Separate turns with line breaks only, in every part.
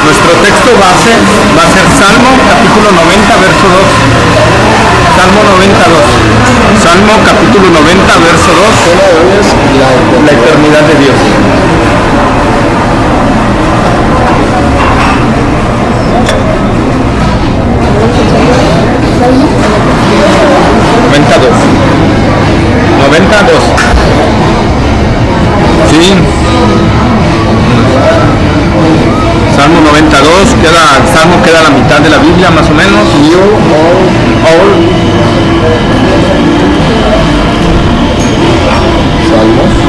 Nuestro texto base va a ser Salmo capítulo 90, verso 2. Salmo 92. Salmo capítulo 90, verso 2. La eternidad de Dios. Sí. Salmo 92, Salmo queda a la mitad de la Biblia más o menos.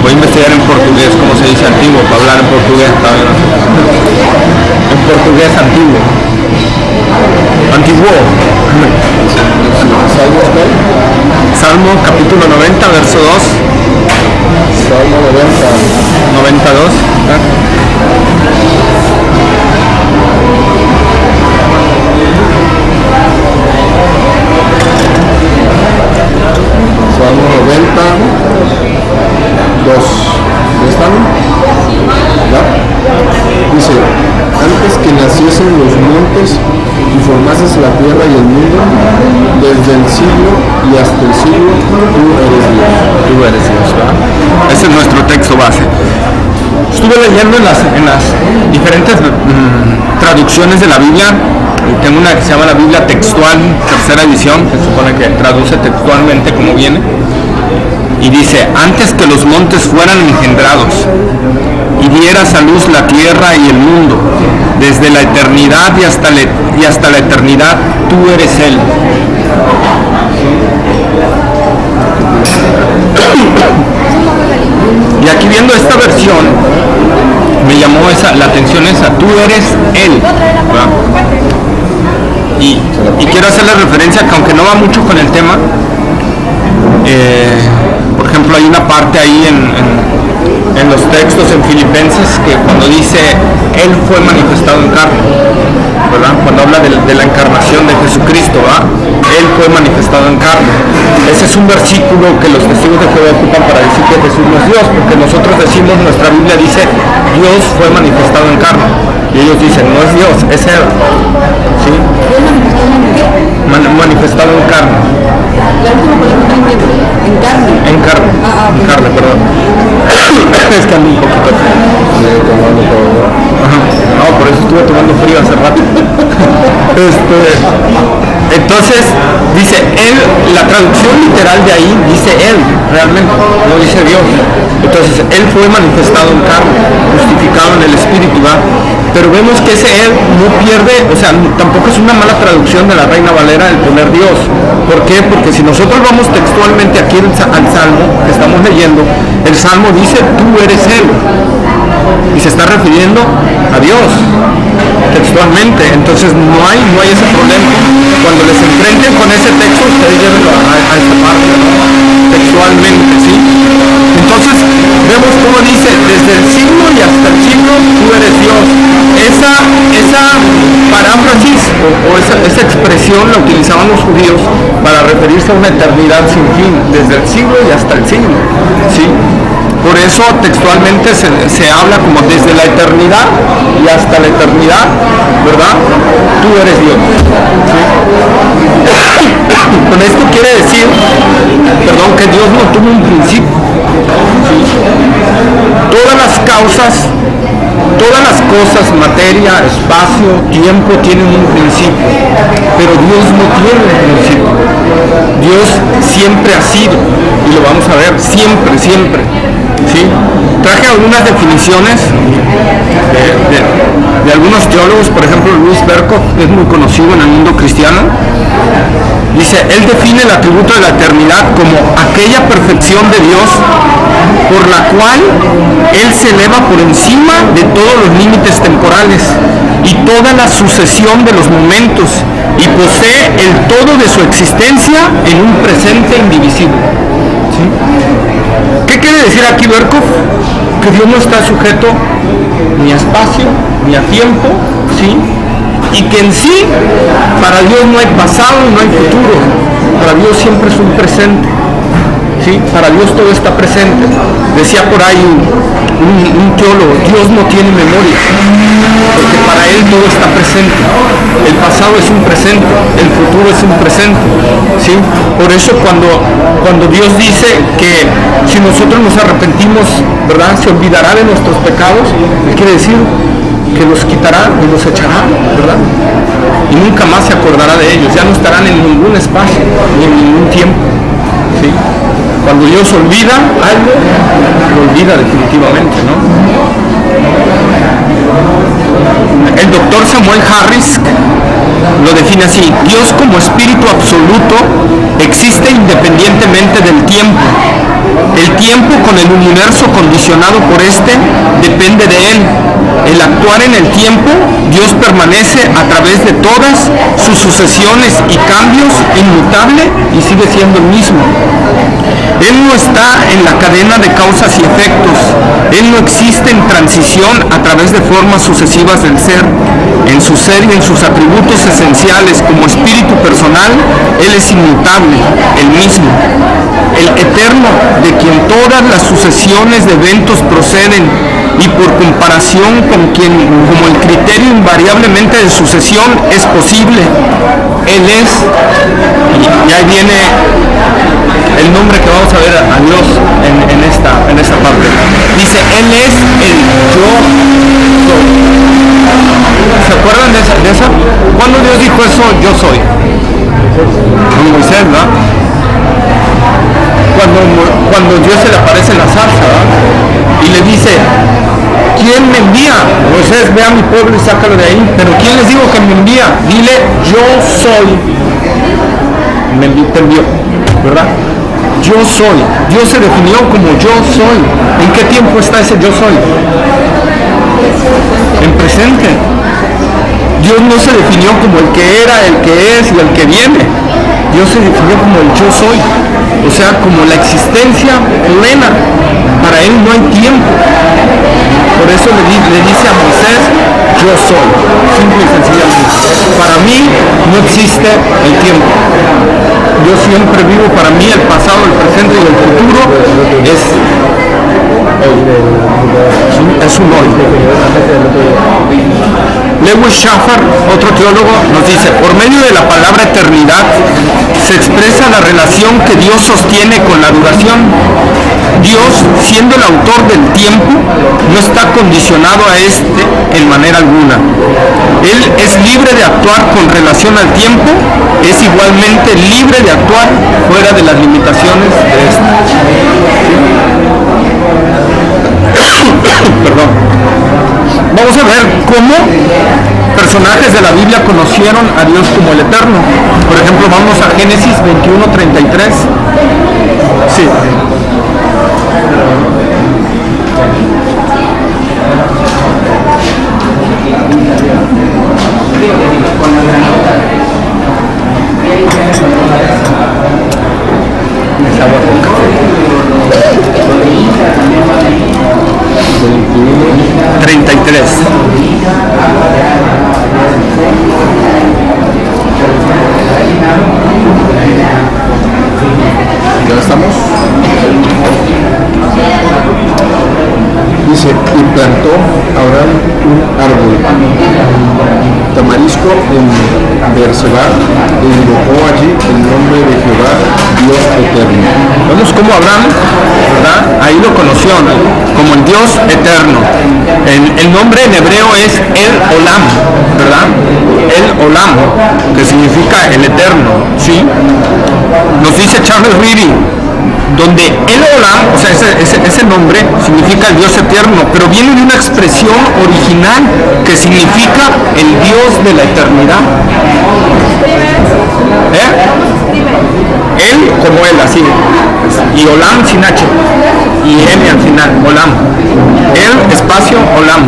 Voy a investigar en portugués cómo se dice antiguo para hablar en portugués. En portugués antiguo. Antiguo. Salmo capítulo 90, verso 2.
Salmo
92.
Salmo 92. ¿Están? ¿Ya? Dice, antes que naciesen los montes y formases la tierra y el mundo, desde el siglo y hasta el siglo, tú eres Dios.
Tú eres Dios, ¿verdad? Ese es nuestro texto base. Estuve leyendo en las diferentes traducciones de la Biblia. Tengo una que se llama la Biblia textual, tercera edición, que se supone que traduce textualmente como viene. Y dice, antes que los montes fueran engendrados y dieras a luz la tierra y el mundo, desde la eternidad y hasta la eternidad, tú eres Él. Y aquí viendo esta versión, me llamó la atención esa, tú eres Él, ¿verdad? Y quiero hacerle referencia que aunque no va mucho con el tema, por ejemplo hay una parte ahí en los textos en Filipenses que cuando dice Él fue manifestado en carne, ¿verdad? Cuando habla de la encarnación de Jesucristo, ¿verdad? Él fue manifestado en carne. Ese es un versículo que los testigos de Jehová ocupan para decir que Jesús no es Dios, porque nosotros decimos, nuestra Biblia dice Dios fue manifestado en carne, y ellos dicen no es Dios, es Él, ¿sí? Manifestado en carne.
La última palabra en carne.
En carne, perdón. Es que ando un poquito. No, por eso estuve tomando frío hace rato. Entonces, dice Él, la traducción literal de ahí dice Él, realmente, no dice Dios. Entonces, Él fue manifestado en carne, justificado en el Espíritu, ¿verdad? Pero vemos que ese Él no pierde, o sea, tampoco es una mala traducción de la Reina Valera el poner Dios. ¿Por qué? Porque si nosotros vamos textualmente aquí al Salmo que estamos leyendo, el Salmo dice, tú eres Él. Y se está refiriendo a Dios textualmente. Entonces no hay ese problema. Cuando les enfrenten con ese texto, ustedes llévenlo a esa parte, ¿no? Textualmente, ¿sí? Entonces vemos cómo dice, desde el siglo y hasta el siglo tú eres Dios. Esa paráfrasis o esa expresión la utilizaban los judíos para referirse a una eternidad sin fin, desde el siglo y hasta el siglo, ¿sí? Por eso textualmente se habla como desde la eternidad y hasta la eternidad, ¿verdad? Tú eres Dios, ¿sí? Con esto quiere decir, perdón, que Dios no tuvo un principio, ¿sí? Todas las causas, todas las cosas, materia, espacio, tiempo, tienen un principio, pero Dios no tiene un principio. Dios siempre ha sido, y lo vamos a ver, siempre, siempre, ¿sí? Traje algunas definiciones de algunos teólogos, por ejemplo Luis Berkhoff, que es muy conocido en el mundo cristiano. Dice, él define el atributo de la eternidad como aquella perfección de Dios por la cual Él se eleva por encima de todos los límites temporales y toda la sucesión de los momentos y posee el todo de su existencia en un presente indivisible. ¿Sí? ¿Qué quiere decir aquí Berkhoff? Que Dios no está sujeto ni a espacio ni a tiempo, ¿sí? Y que en sí, para Dios no hay pasado y no hay futuro. Para Dios siempre es un presente, ¿sí? Para Dios todo está presente. Decía por ahí un teólogo, Dios no tiene memoria, porque para Él todo está presente. El pasado es un presente, el futuro es un presente, ¿sí? Por eso cuando Dios dice que si nosotros nos arrepentimos, ¿verdad?, se olvidará de nuestros pecados, Él quiere decir que los quitará y los echará, ¿verdad? Y nunca más se acordará de ellos, ya no estarán en ningún espacio ni en ningún tiempo, ¿sí? Cuando Dios olvida algo, lo olvida definitivamente, ¿no? El doctor Samuel Harris lo define así: Dios como espíritu absoluto existe independientemente del tiempo. El tiempo con el universo condicionado por este depende de él. El actuar en el tiempo, Dios permanece a través de todas sus sucesiones y cambios inmutable y sigue siendo el mismo. Él no está en la cadena de causas y efectos. Él no existe en transición a través de formas sucesivas del ser. En su ser y en sus atributos esenciales como espíritu personal, Él es inmutable, el mismo. El eterno, de quien todas las sucesiones de eventos proceden, y por comparación con quien, como el criterio invariablemente de sucesión es posible, Él es, y ahí viene el nombre que vamos a ver a Dios en esta parte. Dice, Él es el yo soy. ¿Se acuerdan de esa? ¿Cuándo Dios dijo eso? Yo soy. Con Moisés, ¿verdad? Cuando Dios se le aparece en la zarza, ¿verdad?, y le dice, ¿quién me envía? Moisés, ve a mi pueblo y sácalo de ahí. Pero ¿quién les digo que me envía? Dile, yo soy. Te envió, ¿verdad? Yo soy. Dios se definió como yo soy. ¿En qué tiempo está ese yo soy? En presente. Dios no se definió como el que era, el que es y el que viene. Dios se definió como el yo soy, o sea, como la existencia plena. Para Él no hay tiempo. Por eso le dice a Moisés, yo soy, simple y sencillamente. Para mí no existe el tiempo. Yo siempre vivo, para mí el pasado, el presente y el futuro es un hoy. Lewis Schaffer, otro teólogo, nos dice, por medio de la palabra eternidad se expresa la relación que Dios sostiene con la duración. Dios, siendo el autor del tiempo, no está condicionado a este en manera alguna. Él es libre de actuar con relación al tiempo, es igualmente libre de actuar fuera de las limitaciones de este. Perdón. Vamos a ver cómo personajes de la Biblia conocieron a Dios como el Eterno. Por ejemplo, vamos a Génesis 21:33. Sí. Esa agua con café. 33.
¿Ya estamos? Dice, y plantó Abraham un árbol tamarisco en Beerseba e invocó allí el nombre de Jehová, Dios eterno.
Vemos cómo Abraham, ¿verdad?, ahí lo conoció, ¿no?, como el Dios eterno. El nombre en hebreo es El Olam, ¿verdad? El Olam, que significa el eterno, ¿sí? Nos dice Charles Reedy, donde El Olam, o sea, ese nombre significa el Dios eterno, pero viene de una expresión original que significa el Dios de la eternidad. Él como Él, así, y Olam sin H, y M al final, Olam. Él, espacio, Olam.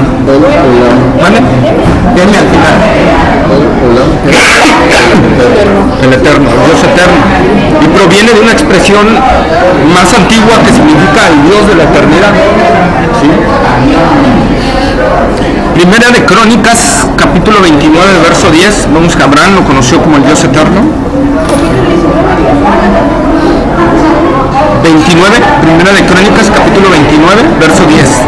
¿Vale? M al final. El eterno, el Dios eterno. Y proviene de una expresión más antigua que significa el Dios de la eternidad. ¿Sí? Primera de Crónicas, capítulo 29, verso 10. Vamos que Abraham lo conoció como el Dios eterno. 29, Primera de Crónicas, capítulo 29, verso 10.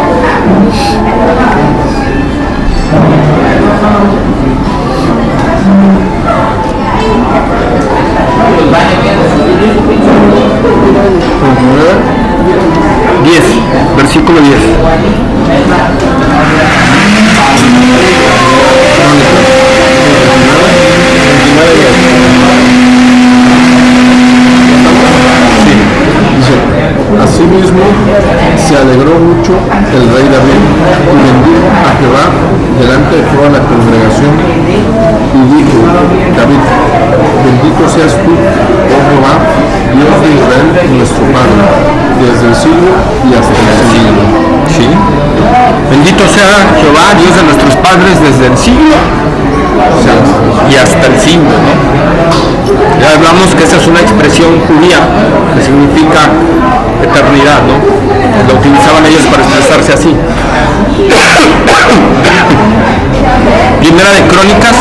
Versículo 10.
Asimismo se alegró mucho el rey David y bendijo a Jehová delante de toda la congregación y dijo: David, bendito seas tú, oh Jehová, Dios de Israel, nuestro Padre, desde el siglo y hasta el siglo.
¿Sí? Bendito sea Jehová, Dios de nuestros padres, desde el siglo y hasta el siglo, ¿no? Ya hablamos que esa es una expresión judía que significa eternidad, ¿no? Lo utilizaban ellos para expresarse así. Primera de Crónicas,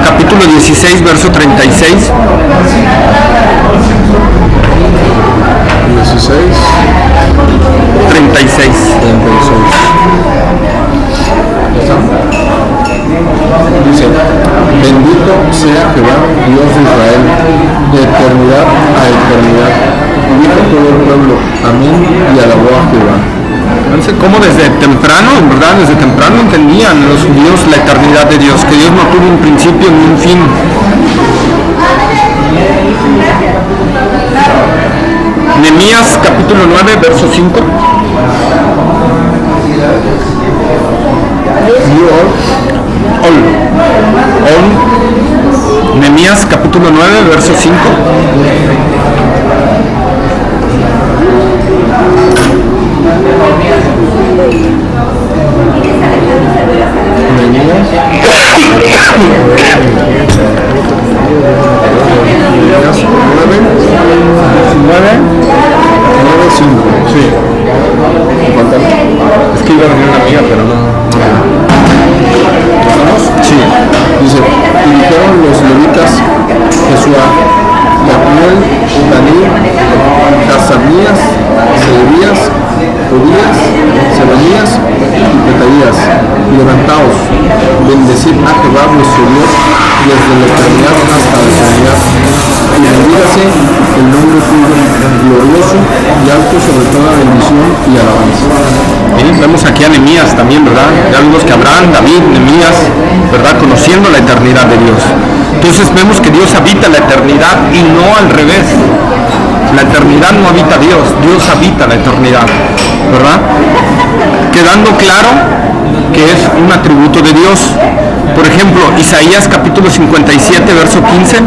capítulo 16, verso 36.
16,
36.
Dice: bendito sea Jehová, Dios de Israel, de eternidad a eternidad. Y dijo todo el pueblo: amén, y alabó a Jehová.
Entonces, como desde temprano, en verdad, desde temprano entendían los judíos la eternidad de Dios, que Dios no tuvo un principio ni un fin. Nehemías capítulo 9, verso 5. Nehemías capítulo 9, verso 5. Sí. Es que iba a venir una amiga, pero no.
¿Estamos?
Sí.
Dice: y dijeron los levitas, Jesúa, Yahuel, Daniel, Casanías, Sederías, Odías, Sebanías y Petaías: levantaos, bendecid a Jehová vuestro Dios desde la eternidad hasta la eternidad, y bendígase el nombre tuyo, glorioso y alto sobre toda bendición y alabanza.
Y vemos aquí a Nehemías también, ¿verdad? Ya vimos que Abraham, David, Nehemías, ¿verdad? Conociendo la eternidad de Dios. Entonces vemos que Dios habita la eternidad y no al revés. La eternidad no habita Dios, Dios habita la eternidad, ¿verdad? Quedando claro que es un atributo de Dios. Por ejemplo, Isaías capítulo 57, verso 15.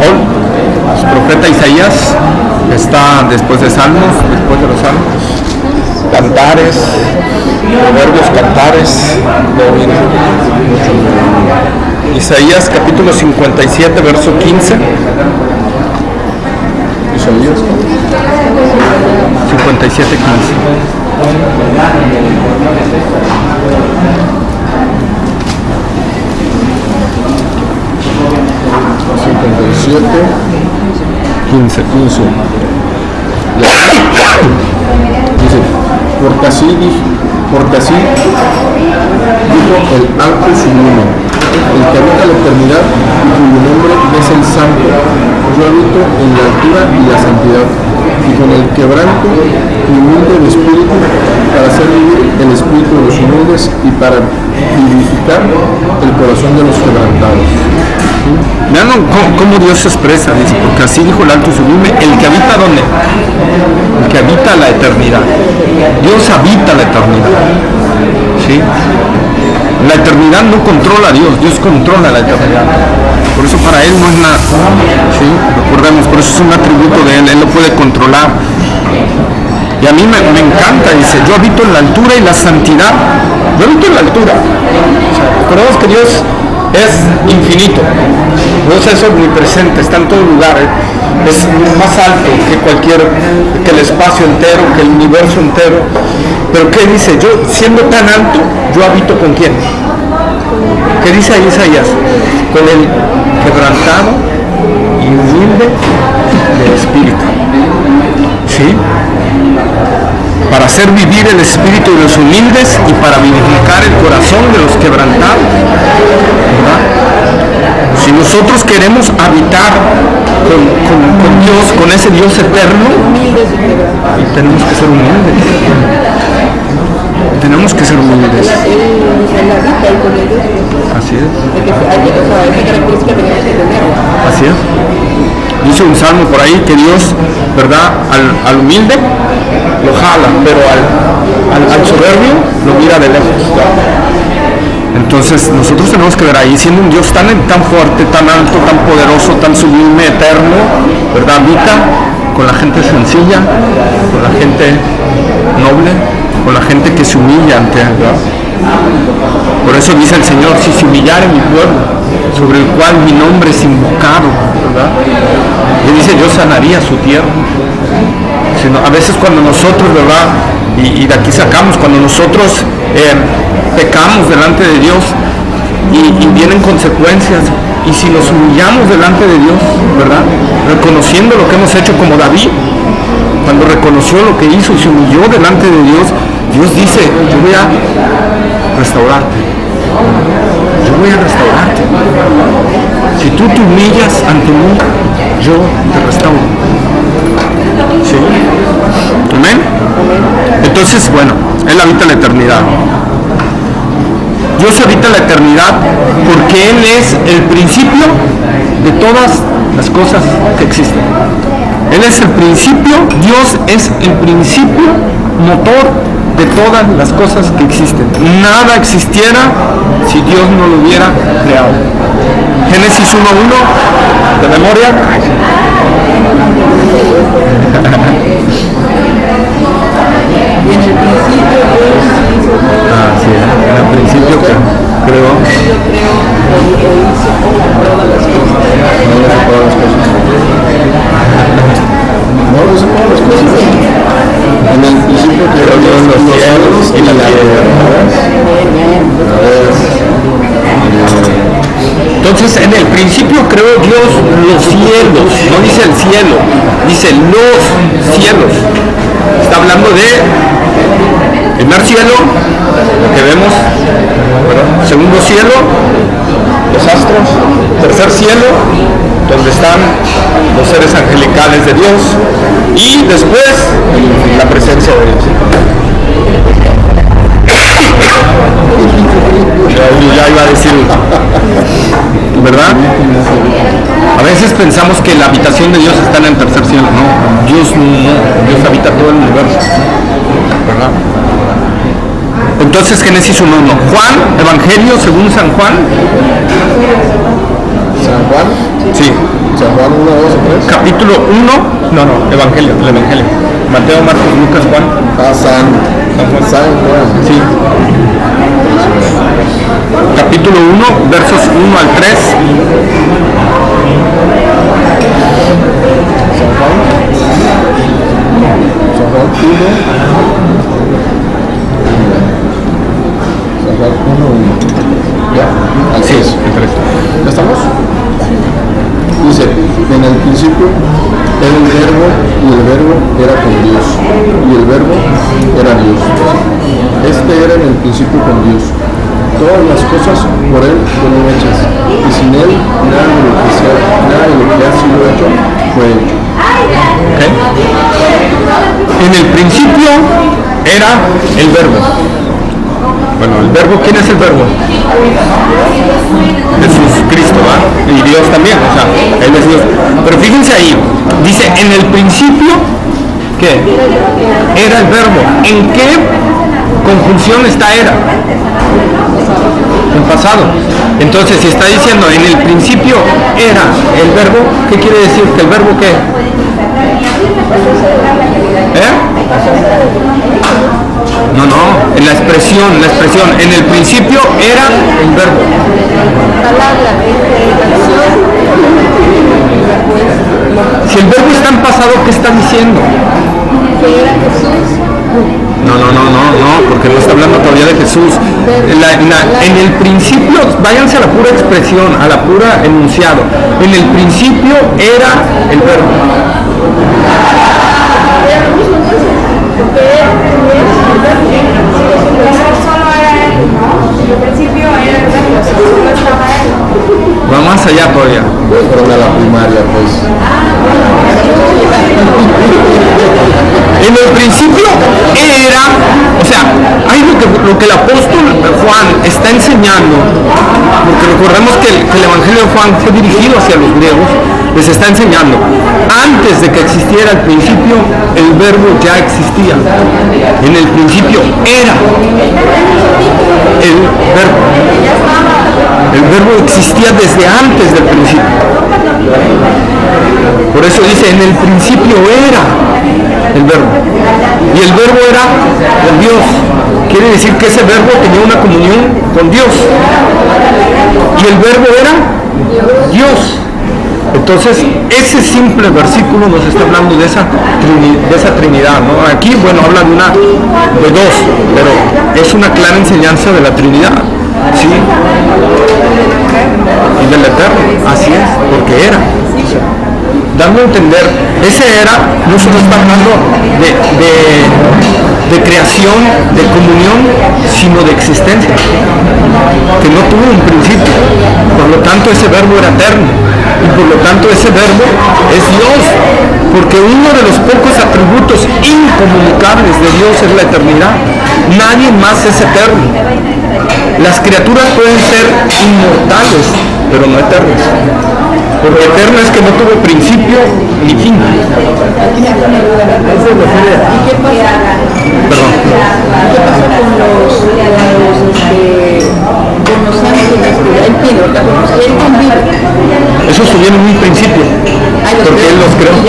El profeta Isaías está después de Salmos, después de los Salmos. Cantares, Proverbios, Cantares. Isaías capítulo 57, verso 15.
Isaías
57, 15.
Dice: porque así dijo el alto y sublime, el que habita la eternidad y cuyo nombre es el santo. Yo habito en la altura y la santidad, y con el quebranto y humilde de espíritu, para hacer vivir el espíritu de los humildes y para vivificar el corazón de los quebrantados.
Vean cómo Dios se expresa, dice, porque así dijo el alto y sublime, el que habita ¿dónde? El que habita la eternidad. Dios habita la eternidad. ¿Sí? La eternidad no controla a Dios, Dios controla la eternidad. Por eso para Él no es nada. ¿Sí? Recordemos, por eso es un atributo de Él lo puede controlar. Y a mí me encanta, dice, yo habito en la altura y la santidad. Yo habito en la altura. O sea, recordemos que Dios es infinito. Dios es omnipresente, está en todo lugar. Es más alto que el espacio entero, que el universo entero. Pero ¿qué dice? Yo, siendo tan alto, yo habito ¿con quién? ¿Qué dice ahí Isaías? Con el quebrantado y humilde de espíritu. ¿Sí? para hacer vivir el espíritu de los humildes y para vivificar el corazón de los quebrantados, ¿verdad? Si nosotros queremos habitar con Dios, con ese Dios eterno, tenemos que ser humildes. Tenemos que ser humildes. Así es. Así es. Dice un salmo por ahí que Dios, ¿verdad? Al humilde lo jala, pero al soberbio lo mira de lejos. Entonces nosotros tenemos que ver ahí, siendo un Dios tan fuerte, tan alto, tan poderoso, tan sublime, eterno, ¿verdad? Habita con la gente sencilla, con la gente noble, con la gente que se humilla ante Él, ¿verdad? Por eso dice el Señor, si se humillare mi pueblo, sobre el cual mi nombre es invocado, ¿verdad? Y dice, yo sanaría su tierra. A veces cuando nosotros, ¿verdad? Y de aquí sacamos, cuando nosotros pecamos delante de Dios y vienen consecuencias, y si nos humillamos delante de Dios, ¿verdad? Reconociendo lo que hemos hecho, como David, cuando reconoció lo que hizo y se humilló delante de Dios, Dios dice, yo voy a restaurarte. Yo voy a restaurarte. Si tú te humillas ante mí, yo te restauro. ¿Sí? ¿Amén? Entonces, bueno, Él habita la eternidad. Dios habita la eternidad porque Él es el principio de todas las cosas que existen. Él es el principio, Dios es el principio motor de todas las cosas que existen. Nada existiera si Dios no lo hubiera creado. Génesis 1:1, de memoria.
Y en el principio Dios hizo todo.
Sí, en el principio creó.
Yo creo que hizo todas las cosas.
No hizo todas las cosas. No hizo todas las cosas. En el principio creó Dios los cielos y la tierra.
Entonces, en el principio creó Dios los cielos, no dice el cielo, dice los cielos. Está hablando de primer cielo, lo que vemos, segundo cielo, los astros, tercer cielo, donde están los seres angelicales de Dios, y después la presencia de Dios. Ya iba a decir, ¿verdad? A veces pensamos que la habitación de Dios está en el tercer cielo, no. Dios habita todo el universo, ¿verdad? Entonces, Génesis 1:1. Juan, Evangelio según San Juan.
¿San Juan?
Sí.
¿San Juan 1, 2 o 3?
Capítulo 1. No, Evangelio, el Evangelio. Mateo, Marcos, Lucas, Juan.
San Juan.
Sí. Capítulo 1, versos 1 al 3.
San Juan 1. San Juan 1. ¿Ya?
Así es, el 3.
¿Ya estamos? Dice, en el principio era el verbo y el verbo era con Dios y el verbo era Dios. Este era en el principio con Dios. Todas las cosas por Él fueron hechas y sin Él nada de lo que ha sido hecho fue hecho.
¿Okay? En el principio era el verbo. Bueno, el verbo, ¿quién es el verbo? Jesús Cristo, ¿va? Y Dios también, o sea, Él es Dios. Pero fíjense ahí, dice, en el principio, ¿qué? Era el verbo. ¿En qué conjunción está era? En pasado. Entonces, si está diciendo, en el principio era el verbo, ¿qué quiere decir? ¿Que el verbo qué? No, en la expresión, en el principio era el verbo. Si el verbo está en pasado, ¿qué está diciendo?
Que era Jesús.
No, porque no está hablando todavía de Jesús. En el principio, váyanse a la pura expresión, a la pura enunciado. En el principio era el verbo.
Era lo mismo entonces, porque solo era él, ¿no? Al principio era el verbo, solo estaba él.
Va más allá todavía.
Fueron a la primaria, pues.
En el principio era, o sea, hay lo que el apóstol Juan está enseñando, porque recordemos que el Evangelio de Juan fue dirigido hacia los griegos, les está enseñando. Antes de que existiera el principio, el verbo ya existía. En el principio era el verbo. El verbo existía desde antes del principio. Por eso dice, en el principio era el verbo. Y el verbo era Dios. Quiere decir que ese verbo tenía una comunión con Dios. Y el verbo era Dios. Entonces, ese simple versículo nos está hablando de esa Trinidad, ¿no? Aquí, bueno, habla de dos, pero es una clara enseñanza de la Trinidad, ¿sí? Y del Eterno, así es, porque era. Dando a entender, ese era, no solo está hablando de creación, de comunión, sino de existencia, que no tuvo un principio. Por lo tanto, ese verbo era eterno, y por lo tanto ese verbo es Dios, porque uno de los pocos atributos incomunicables de Dios es la eternidad. Nadie más es eterno. Las criaturas pueden ser inmortales, pero no eternas. Porque eterno es que no tuvo principio ni fin.
¿Y qué pasa?
Perdón.
¿Qué pasa con los ángeles que él tiene? Él convive.
Eso subió en un principio, porque él los creó.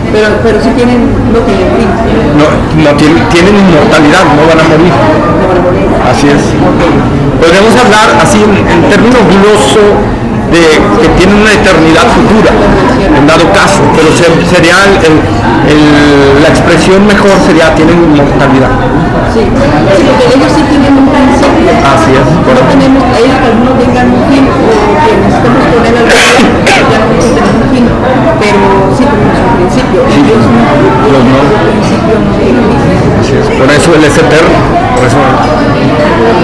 Pero sí tienen, no tienen fin.
No tienen inmortalidad, no van a morir. Así es. Podríamos hablar así en términos gloso de que tienen una eternidad futura, en dado caso, pero sería la expresión mejor sería tienen inmortalidad.
Sí, porque ellos sí tienen un principio.
Así es.
No tenemos, ellos algunos tengan un fin o que necesitemos poner algo, ya no necesitamos un fin, pero sí tenemos un principio. Ellos no, principio no tienen fin.
Así es. Por eso él es eterno, por eso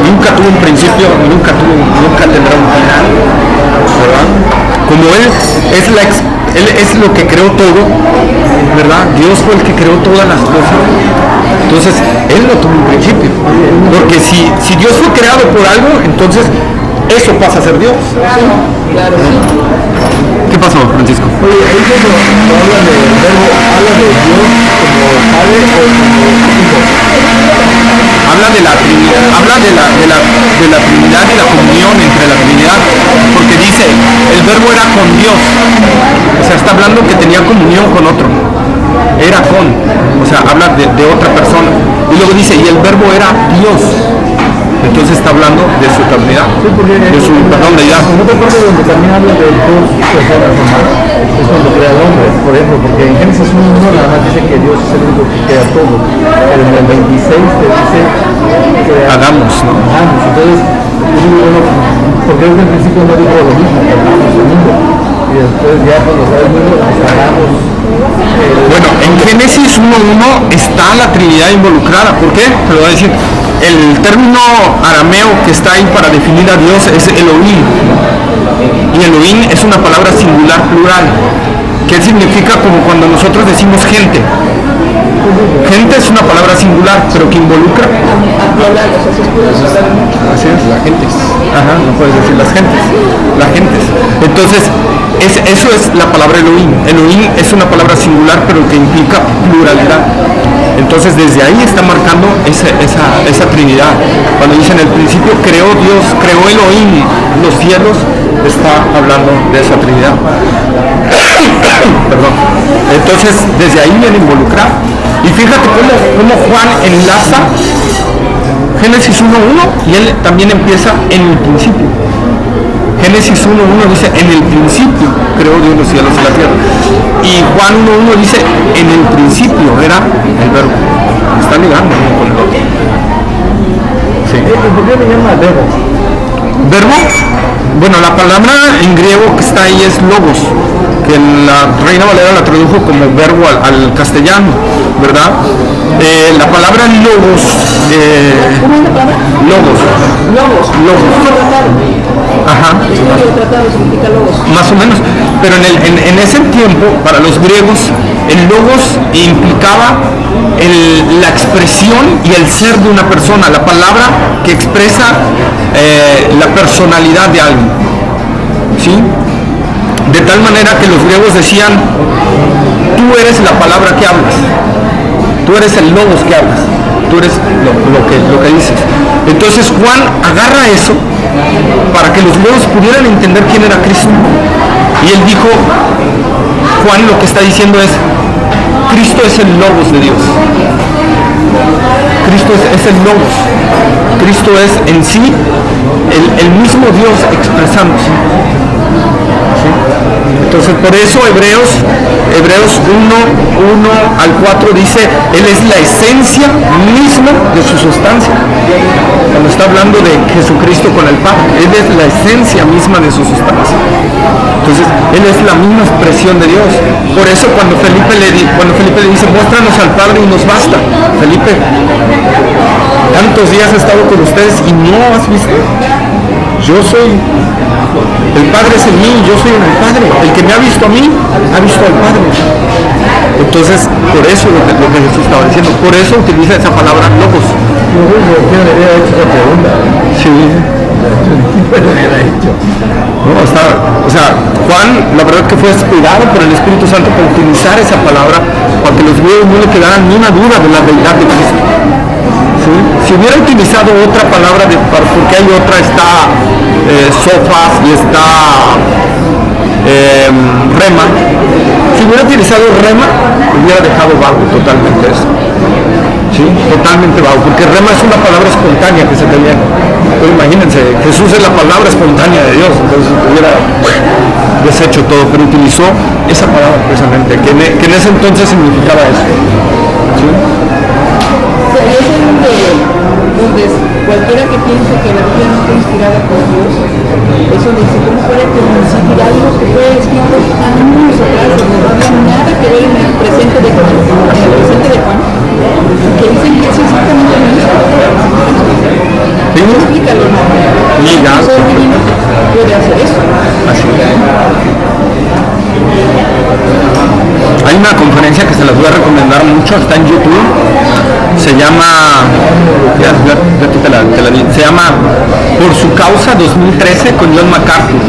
nunca tuvo un principio, nunca tendrá un final, ¿verdad? Como él es lo que creó todo, ¿verdad? Dios fue el que creó todas las cosas. Entonces, él no tuvo un principio. Porque si Dios fue creado por algo, entonces eso pasa a ser Dios.
Claro.
¿Qué pasó, Francisco?
Oye, ahí cuando habla del verbo, habla de Dios como Padre o como Hijo.
Habla de la Trinidad, habla de la Trinidad y la comunión entre la Trinidad, porque dice, el verbo era con Dios, o sea, está hablando que tenía comunión con otro, era con, o sea, habla de otra persona, y luego dice, y el verbo era Dios, entonces está hablando de su eternidad, de su deidad.
En otra parte donde también habla de dos personas humanas, es cuando crea al hombre, por ejemplo, porque en Génesis 1 nada más dice que Dios es el único que crea todo, pero en el 26 te dice que
Hagamos, ¿no?
hagamos. Entonces, yo digo, bueno, porque desde el principio no dijo lo mismo, que hagamos el mundo, y después ya cuando sale el mundo, pues hagamos.
Bueno, en Génesis 1.1 está la Trinidad involucrada. ¿Por qué? Te lo voy a decir. El término arameo que está ahí para definir a Dios es Elohim. Y Elohim es una palabra singular plural, que significa como cuando nosotros decimos gente. Gente es una palabra singular, pero que involucra. Así es, la gente. Ajá, no puedes decir las gentes. Las gentes. Entonces, eso es la palabra Elohim. Elohim es una palabra singular, pero que implica pluralidad. Entonces, desde ahí está marcando esa Trinidad. Cuando dice en el principio creó Dios, creó Elohim los cielos, está hablando de esa Trinidad. Perdón. Entonces, desde ahí viene involucrado. Y fíjate cómo Juan enlaza Génesis 1.1 y él también empieza en el principio. Génesis 1.1 dice, en el principio creó Dios los cielos y la tierra. Y Juan 1.1 dice, en el principio era el verbo. Está ligando uno con el otro. Sí.
¿Por qué le llama verbo?
¿Verbo? Bueno, la palabra en griego que está ahí es logos. que en la Reina Valera la tradujo como verbo al castellano, ¿verdad? La palabra logos,
¿Cómo es la palabra?
logos,
Logos.
Logos. Ajá.
El tratado significa logos.
Más o menos, pero en ese tiempo, para los griegos, el logos implicaba la expresión y el ser de una persona, la palabra que expresa la personalidad de alguien, ¿sí? De tal manera que los griegos decían, tú eres la palabra que hablas, tú eres el logos que hablas, tú eres lo que dices. Entonces Juan agarra eso para que los griegos pudieran entender quién era Cristo. Y él dijo, Juan lo que está diciendo es, Cristo es el logos de Dios. Cristo es el logos. Cristo es en sí el mismo Dios expresándose. ¿Sí? Entonces por eso Hebreos 1 al 4 dice, Él es la esencia misma de su sustancia. Cuando está hablando de Jesucristo con el Padre, Él es la esencia misma de su sustancia. Entonces, Él es la misma expresión de Dios. Por eso cuando Felipe le dice, muéstranos al Padre y nos basta. Felipe, tantos días he estado con ustedes y no has visto. Yo soy, el Padre es en mí, yo soy en el Padre. El que me ha visto a mí, ha visto al Padre. Entonces, por eso lo que Jesús estaba diciendo, por eso utiliza esa palabra logos.
¿Quién le había hecho esa pregunta?
Sí.
¿Quién le hubiera hecho?
No, Juan, la verdad que fue inspirado por el Espíritu Santo para utilizar esa palabra para que los griegos no le quedaran ni una duda de la deidad de Cristo. ¿Sí? Si hubiera utilizado otra palabra, porque hay otra, está sofas y está rema, si hubiera utilizado rema, hubiera dejado vago totalmente eso. ¿Sí? Totalmente vago, porque rema es una palabra espontánea que se te viene. Pero imagínense, Jesús es la palabra espontánea de Dios, entonces hubiera deshecho todo, pero utilizó esa palabra precisamente, que en ese entonces significaba eso. ¿Sí?
Y es donde cualquiera que piense que la Biblia no fue inspirada por Dios, eso dice, ¿cómo puede inspirar algo que fue escrito años atrás, donde no había nada que ver en el presente de Juan, que dicen que es exactamente lo mismo?
¿Sí?
Explícalo, ¿no?
Liga.
Puede hacer eso.
Así. Hay una conferencia que se las voy a recomendar mucho, está en YouTube, se llama, se llama Por su causa 2013 con John MacArthur,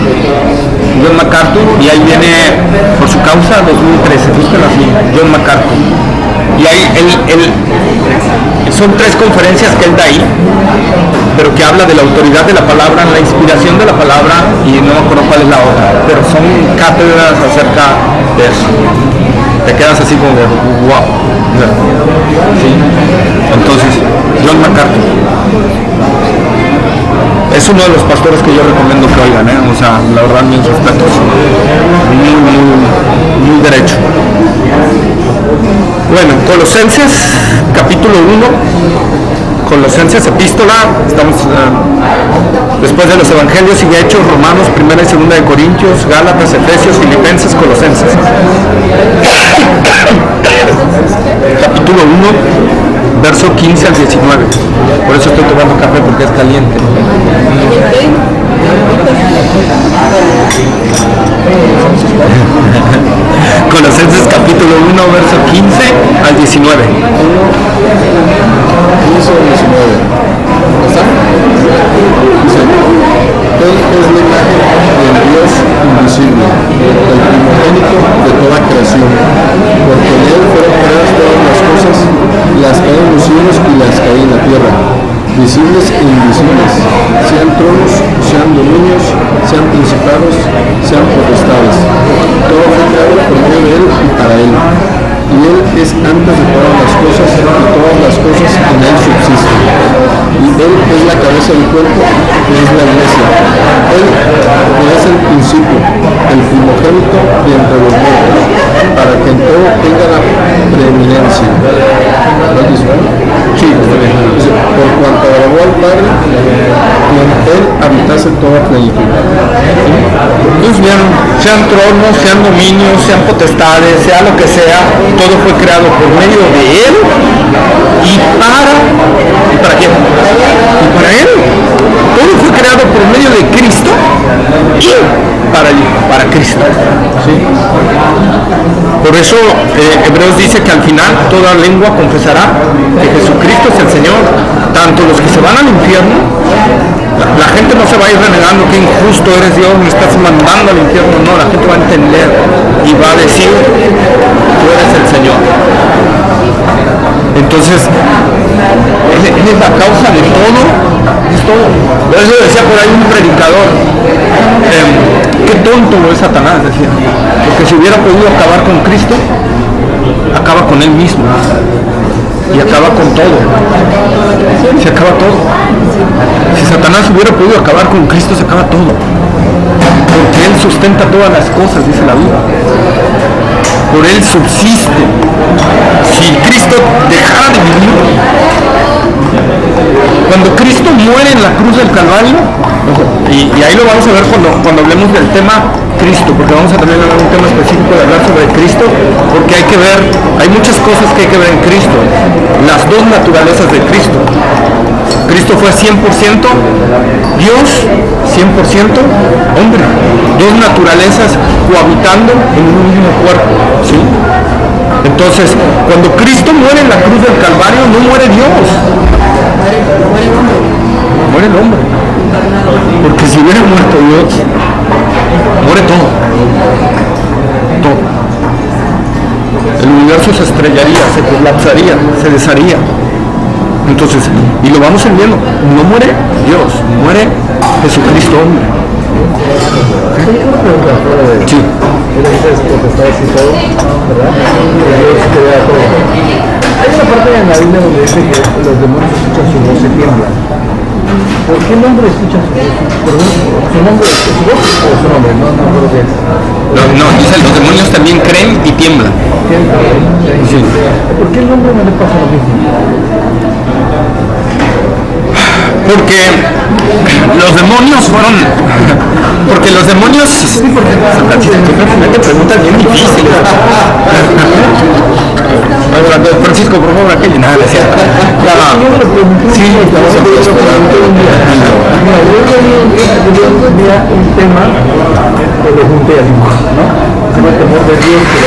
y ahí viene Por su causa 2013, búsquenlo así, John MacArthur, y ahí son 3 conferencias que él da ahí, pero que habla de la autoridad de la palabra, la inspiración de la palabra, y no me acuerdo cuál es la otra, pero son cátedras acerca de eso. Te quedas así como de wow. ¿Sí? Entonces, John MacArthur es uno de los pastores que yo recomiendo que oigan, o sea, la verdad, mis respetos, muy derecho. Bueno, Colosenses capítulo 1, Colosenses epístola, estamos después de los evangelios sigue Hechos, Romanos, 1 y 2 de Corintios, Gálatas, Efesios, Filipenses, Colosenses. Capítulo 1, verso 15 al 19. Por eso estoy tomando café, porque es caliente. Colosenses capítulo 1, verso 15 al 19.
15 al 19. ¿Está? Dice, Él es la imagen del Dios invisible, el primogénito de toda creación, porque en Él fueron creadas todas las cosas, las que hay en los cielos y las que hay en la tierra, visibles e invisibles, sean tronos, sean dominios, sean principados, sean potestades. Todo fue creado por medio de Él y para Él. Y Él es antes de todas las cosas, y todas las cosas en Él subsisten. Y Él es la cabeza del cuerpo, que es la iglesia. Él que es el principio, el primogénito de entre los muertos, para que en todo tenga la preeminencia. ¿Lo dice? Sí, está bien. Por cuanto alabó al Padre, quien Él habitase toda plenitud.
Entonces vieron, sean tronos, sean dominios, sean potestades, sea lo que sea, todo fue creado por medio de Él y para quién? Y para Él. Todo fue creado por medio de Cristo y para Cristo. ¿Sí? Por eso Hebreos dice que al final toda lengua confesará que Jesucristo es el Señor. Tanto los que se van al infierno, la gente no se va a ir renegando que injusto eres Dios, me estás mandando al infierno. No, la gente va a entender y va a decir, tú eres el Señor. Entonces, Él es la causa de todo, es todo. Por eso decía por ahí un predicador, qué tonto es Satanás, decía, porque si hubiera podido acabar con Cristo, acaba con Él mismo y acaba con todo. Se acaba todo. Si Satanás hubiera podido acabar con Cristo, se acaba todo, porque Él sustenta todas las cosas, dice la Biblia. Por Él subsiste. Si Cristo dejara de vivir, cuando Cristo muere en la cruz del Calvario, y ahí lo vamos a ver cuando hablemos del tema Cristo, porque vamos a también hablar un tema específico de hablar sobre Cristo, porque hay muchas cosas que hay que ver en Cristo, las dos naturalezas de Cristo. Cristo fue 100% Dios, 100% hombre, dos naturalezas cohabitando en un mismo cuerpo, ¿sí? Entonces, cuando Cristo muere en la cruz del Calvario, no muere Dios, muere el hombre, porque si hubiera muerto Dios, muere todo. El universo se estrellaría, se colapsaría, se desharía. Entonces, y lo vamos entendiendo, no muere Dios, muere Jesucristo hombre. Sí.
Hay una parte en la Biblia donde dice que los demonios escuchan su voz y tiemblan. ¿Por qué el hombre escucha su voz? ¿Su nombre es su voz o su nombre?
No, dice, los demonios también creen y tiemblan. Sí.
¿Por qué el hombre no le pasa lo mismo?
Porque los demonios fueron... Porque los demonios... Te preguntas bien difíciles. Francisco, por favor, aquello. Nada, decía. Sí,
yo tenía un tema que lo junté al dibujo, ¿no? Se llama el temor de Dios, que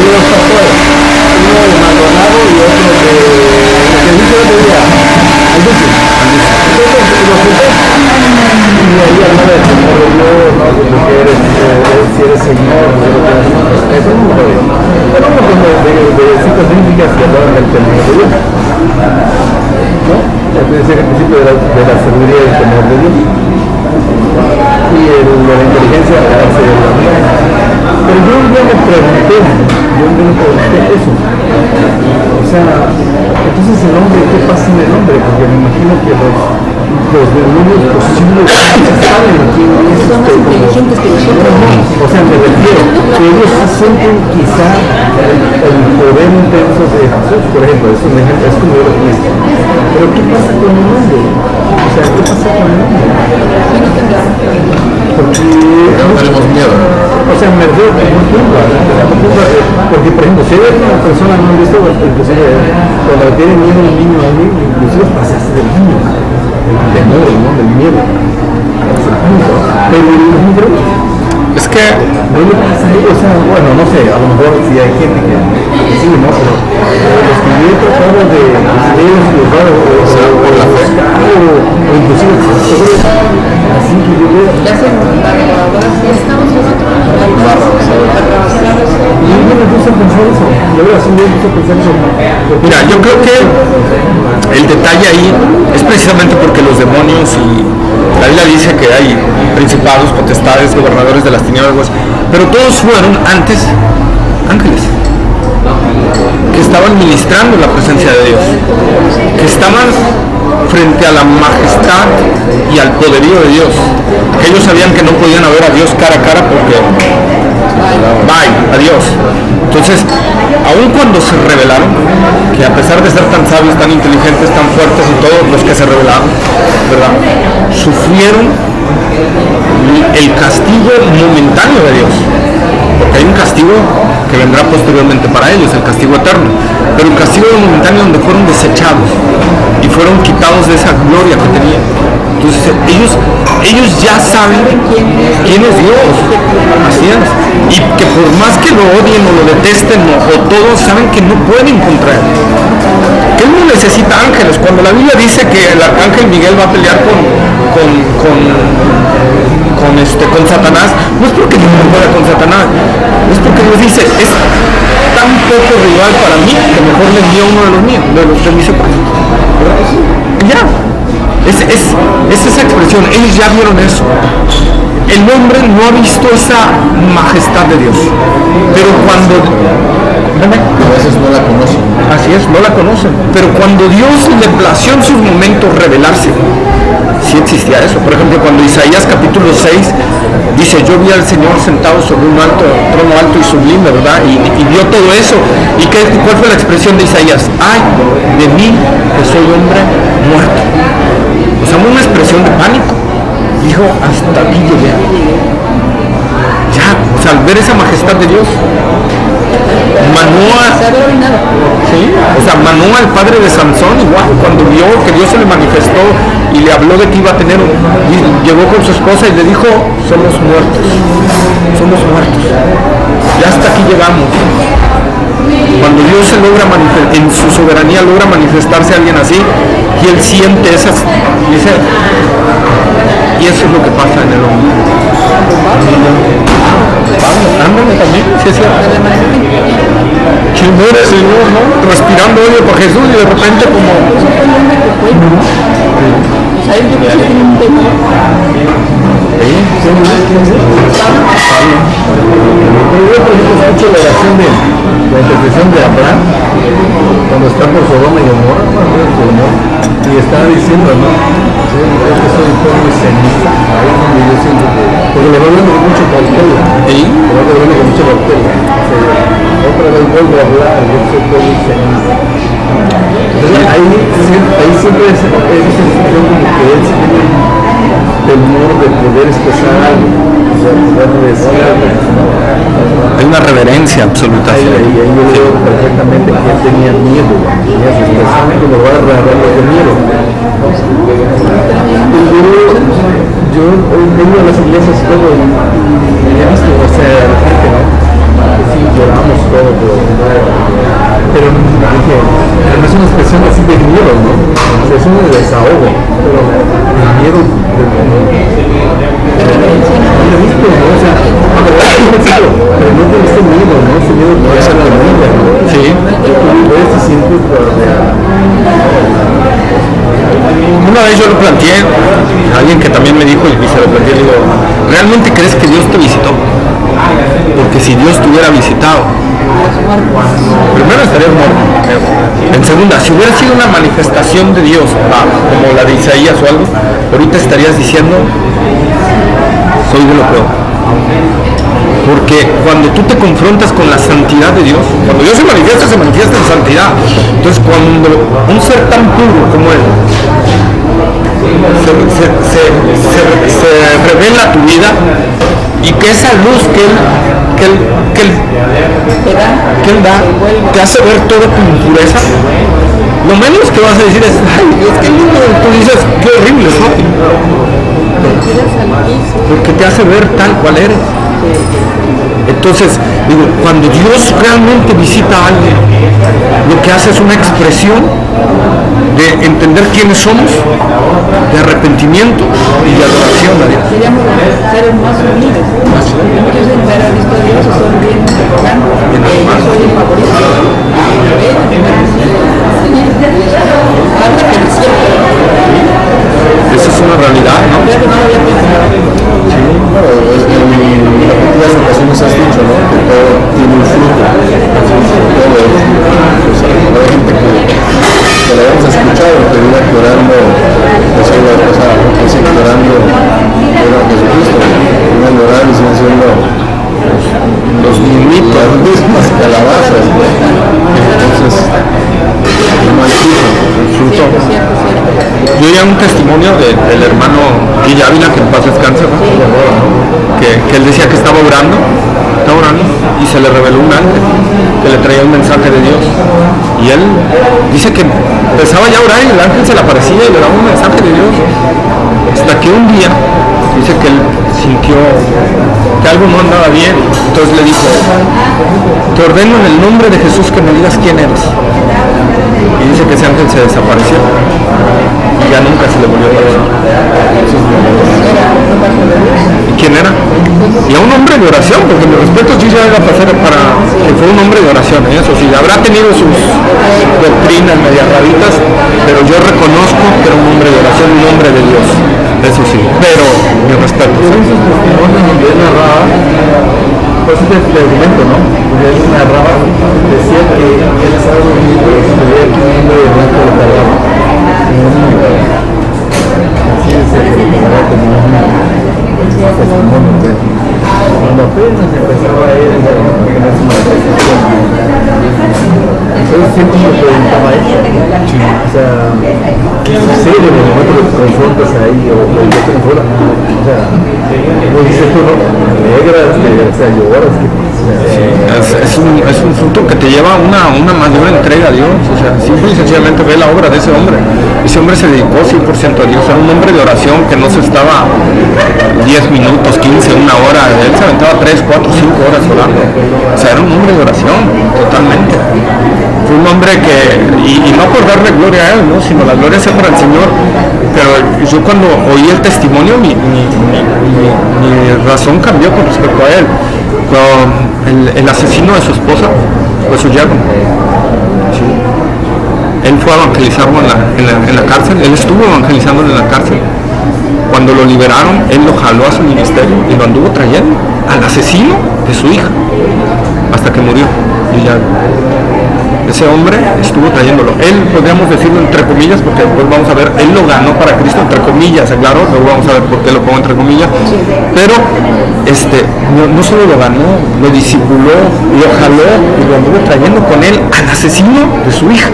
Dios está fuera. Uno de Maldonado y otro de que dice otro día, al Duque. Entonces lo junté y ahí hablaba del temor de Dios, ¿no? De que eres, si eres Señor, eso es muy jodido. Pero un montón de citas bíblicas que hablaban del temor de Dios, ¿no? Decía que el principio de la sabiduría y el temor de Dios y de la inteligencia hace la vida. Pero yo un día me pregunté eso. O sea, entonces el hombre, ¿qué pasa en el hombre? Porque me imagino que los demonios posibles saben quién es.
Son más inteligentes que nosotros.
O sea, me refiero que ellos sienten quizá el poder intenso de Jesús, por ejemplo, es como yo lo pienso. Pero ¿qué pasa con el hombre? O sea, ¿qué pasa con el hombre? Porque
no tenemos miedo.
O sea, me refiero porque, por ejemplo, si hay una persona no han visto, inclusive cuando tiene miedo un niño a alguien, inclusive pasarse del niño, del temor, ¿no? Del miedo. Pero el hombre
es que
no le pasa a ellos, o sea, bueno, no sé, a lo mejor si hay gente que sí, ¿no? Pero los que yo he tratado de ellos,
por la fe,
o inclusive así que yo veo.
Ya se estamos nosotros.
Y yo me puse a pensar eso, yo veo así, me puse a pensar eso.
Mira, yo creo que el detalle ahí es precisamente porque los demonios, y la Biblia dice que hay principados, potestades, gobernadores de las tinieblas, pero todos fueron antes ángeles que estaban ministrando la presencia de Dios, que estaban frente a la majestad y al poderío de Dios, que ellos sabían que no podían ver a Dios cara a cara porque bye, adiós. Entonces aun cuando se rebelaron, que a pesar de ser tan sabios, tan inteligentes, tan fuertes y todos los que se rebelaron, ¿verdad?, sufrieron el castigo momentáneo de Dios, porque hay un castigo que vendrá posteriormente para ellos, el castigo eterno, pero el castigo momentáneo donde fueron desechados y fueron quitados de esa gloria que tenían. Entonces ellos ya saben quién es Dios, así es, y que por más que lo odien o lo detesten o todos saben que no pueden contra él, que él no necesita ángeles. Cuando la Biblia dice que el arcángel Miguel va a pelear con Satanás, no es porque no pueda con Satanás, es porque Dios dice, es tan poco rival para mí que mejor le envío uno de los míos, de mis secuaces. Ya, es esa expresión, ellos ya vieron eso. El hombre no ha visto esa majestad de Dios, pero cuando...
A veces no la conocen.
Así es, no la conocen, pero cuando Dios le plació en sus momentos revelarse, sí existía eso. Por ejemplo, cuando Isaías capítulo 6 dice, yo vi al Señor sentado sobre un trono alto y sublime, ¿verdad? Y vio todo eso. ¿Y cuál fue la expresión de Isaías? Ay de mí, que soy hombre muerto. O sea, una expresión de pánico. Dijo, hasta aquí llegué. Ya, o sea, al ver esa majestad de Dios, Manoa, ¿sí? O sea, Manoa, el padre de Sansón, igual, cuando vio que Dios se le manifestó y le habló de que iba a tener, y llegó con su esposa y le dijo, somos muertos, ya hasta aquí llegamos. Cuando Dios se logra en su soberanía logra manifestarse a alguien así, y él siente esas, dice, y eso es lo que pasa en el hombre. Ándale también, sí es cierto. ¿Quién eres, Señor, no? Respirando odio por Jesús y de repente como...
Yo, por ejemplo, escucho la oración de la intercesión de Abraham cuando está por Sodoma y Gomorra, y está diciendo, ¿no? Que soy un pueblo y ceniza. Ahí es donde yo siento que... Porque le va hablando con mucho cautela.
¿Sí?
Le va hablando con mucha cautela. Otra vez vuelvo a hablar, yo soy pueblo y ceniza. Entonces, ahí siempre es esa sensación como que él se tiene temor de poder expresar algo, o sea, poder decir algo.
Hay una reverencia absoluta.
Ahí yo veo perfectamente que él tenía miedo, tenía su expresión como va a agarrar de miedo. Yo hoy vengo a las iglesias y todo, y he visto, o sea, la gente, ¿no? Que sí, lloramos todo, pero dije, no es una expresión así de miedo, ¿no? Es un desahogo, pero el miedo lo he visto, ¿no? O sea, pero no te viste miedo, ¿no? Ese miedo puede ser la vida, ¿no? Sí. Tú sientes
Una vez yo lo planteé, alguien que también me dijo y se lo planteé, le digo, ¿realmente crees que Dios te visitó? Porque si Dios te hubiera visitado, primero estarías muerto. En segunda, si hubiera sido una manifestación de Dios, como la de Isaías o algo, ahorita estarías diciendo, soy de lo peor. Porque cuando tú te confrontas con la santidad de Dios, cuando Dios se manifiesta en santidad. Entonces cuando un ser tan puro como Él se revela a tu vida, y que esa luz que él da te hace ver toda tu impureza, lo menos que vas a decir es, ay Dios, qué lindo. Tú dices, qué horrible soy, porque te hace ver tal cual eres. Entonces, digo, cuando Dios realmente visita a alguien, lo que hace es una expresión de entender quiénes somos, de arrepentimiento y de adoración a Dios.
Seríamos seres más humildes. Muchos dicen ver a visto a Dios y son bien arrogantes. Yo soy el favorito.
Esa es una realidad, ¿no?
Sí, claro, en las ocasiones has dicho, ¿no? Que todo tiene un fruto. Todo es, pues, hay gente que la habíamos escuchado, que vive llorando, decía la cosa, que sigue llorando, era Jesucristo, vive llorando y siguen siendo los mismas calabazas, ¿no?
paz descanse, ¿no? Que él decía que estaba orando y se le reveló un ángel que le traía un mensaje de Dios, y él dice que empezaba ya a orar y el ángel se le aparecía y le daba un mensaje de Dios, hasta que un día dice que él sintió que algo no andaba bien. Entonces le dijo: te ordeno en el nombre de Jesús que me digas quién eres. Y dice que ese ángel se desapareció y ya nunca se le volvió a aparecer. ¿Y quién era? Y a un hombre de oración, porque mi respeto sí ya iba a pasar para que fue un hombre de oración, ¿eh? Eso sí, habrá tenido sus doctrinas medias raritas, pero yo reconozco que era un hombre de oración, un hombre de Dios, eso sí, pero mi respeto.
Pero esos testimonios donde él narraba, pues este argumento, ¿no? Donde él narraba, decía que él estaba dormido y se veía que un hombre de blanco lo cargaba. Así es el que narraba como un testimonio. Cuando apenas empezaba a ir en la manifestación, entonces siempre me preguntaba eso. O sea, ¿qué sucede en el momento que te confrontas ahí o yo te fuera? O sea, como dices tú, ¿no? Alegras, o sea, lloras,
Es un fruto que te lleva a una mayor entrega a Dios. O sea, simple y sencillamente ve la obra de ese hombre. Ese hombre se dedicó 100% a Dios. Era un hombre de oración que no se estaba 10 minutos, 15, una hora. Él se aventaba 3, 4, 5 horas orando. O sea, era un hombre de oración, totalmente. Fue un hombre que, y no por darle gloria a él, ¿no? Sino la gloria sea para el Señor. Pero yo cuando oí el testimonio, mi razón cambió con respecto a él. El asesino de su esposa fue su yerno. ¿Sí? Él fue a evangelizarlo en la cárcel, él estuvo evangelizándolo en la cárcel. Cuando lo liberaron, él lo jaló a su ministerio y lo anduvo trayendo al asesino de su hija hasta que murió. Y ya ese hombre estuvo trayéndolo. Él, podríamos decirlo entre comillas, porque después vamos a ver, él lo ganó para Cristo entre comillas, claro, luego vamos a ver por qué lo pongo entre comillas, pero no solo lo ganó, lo discipuló, lo jaló y lo anduvo trayendo con él al asesino de su hija.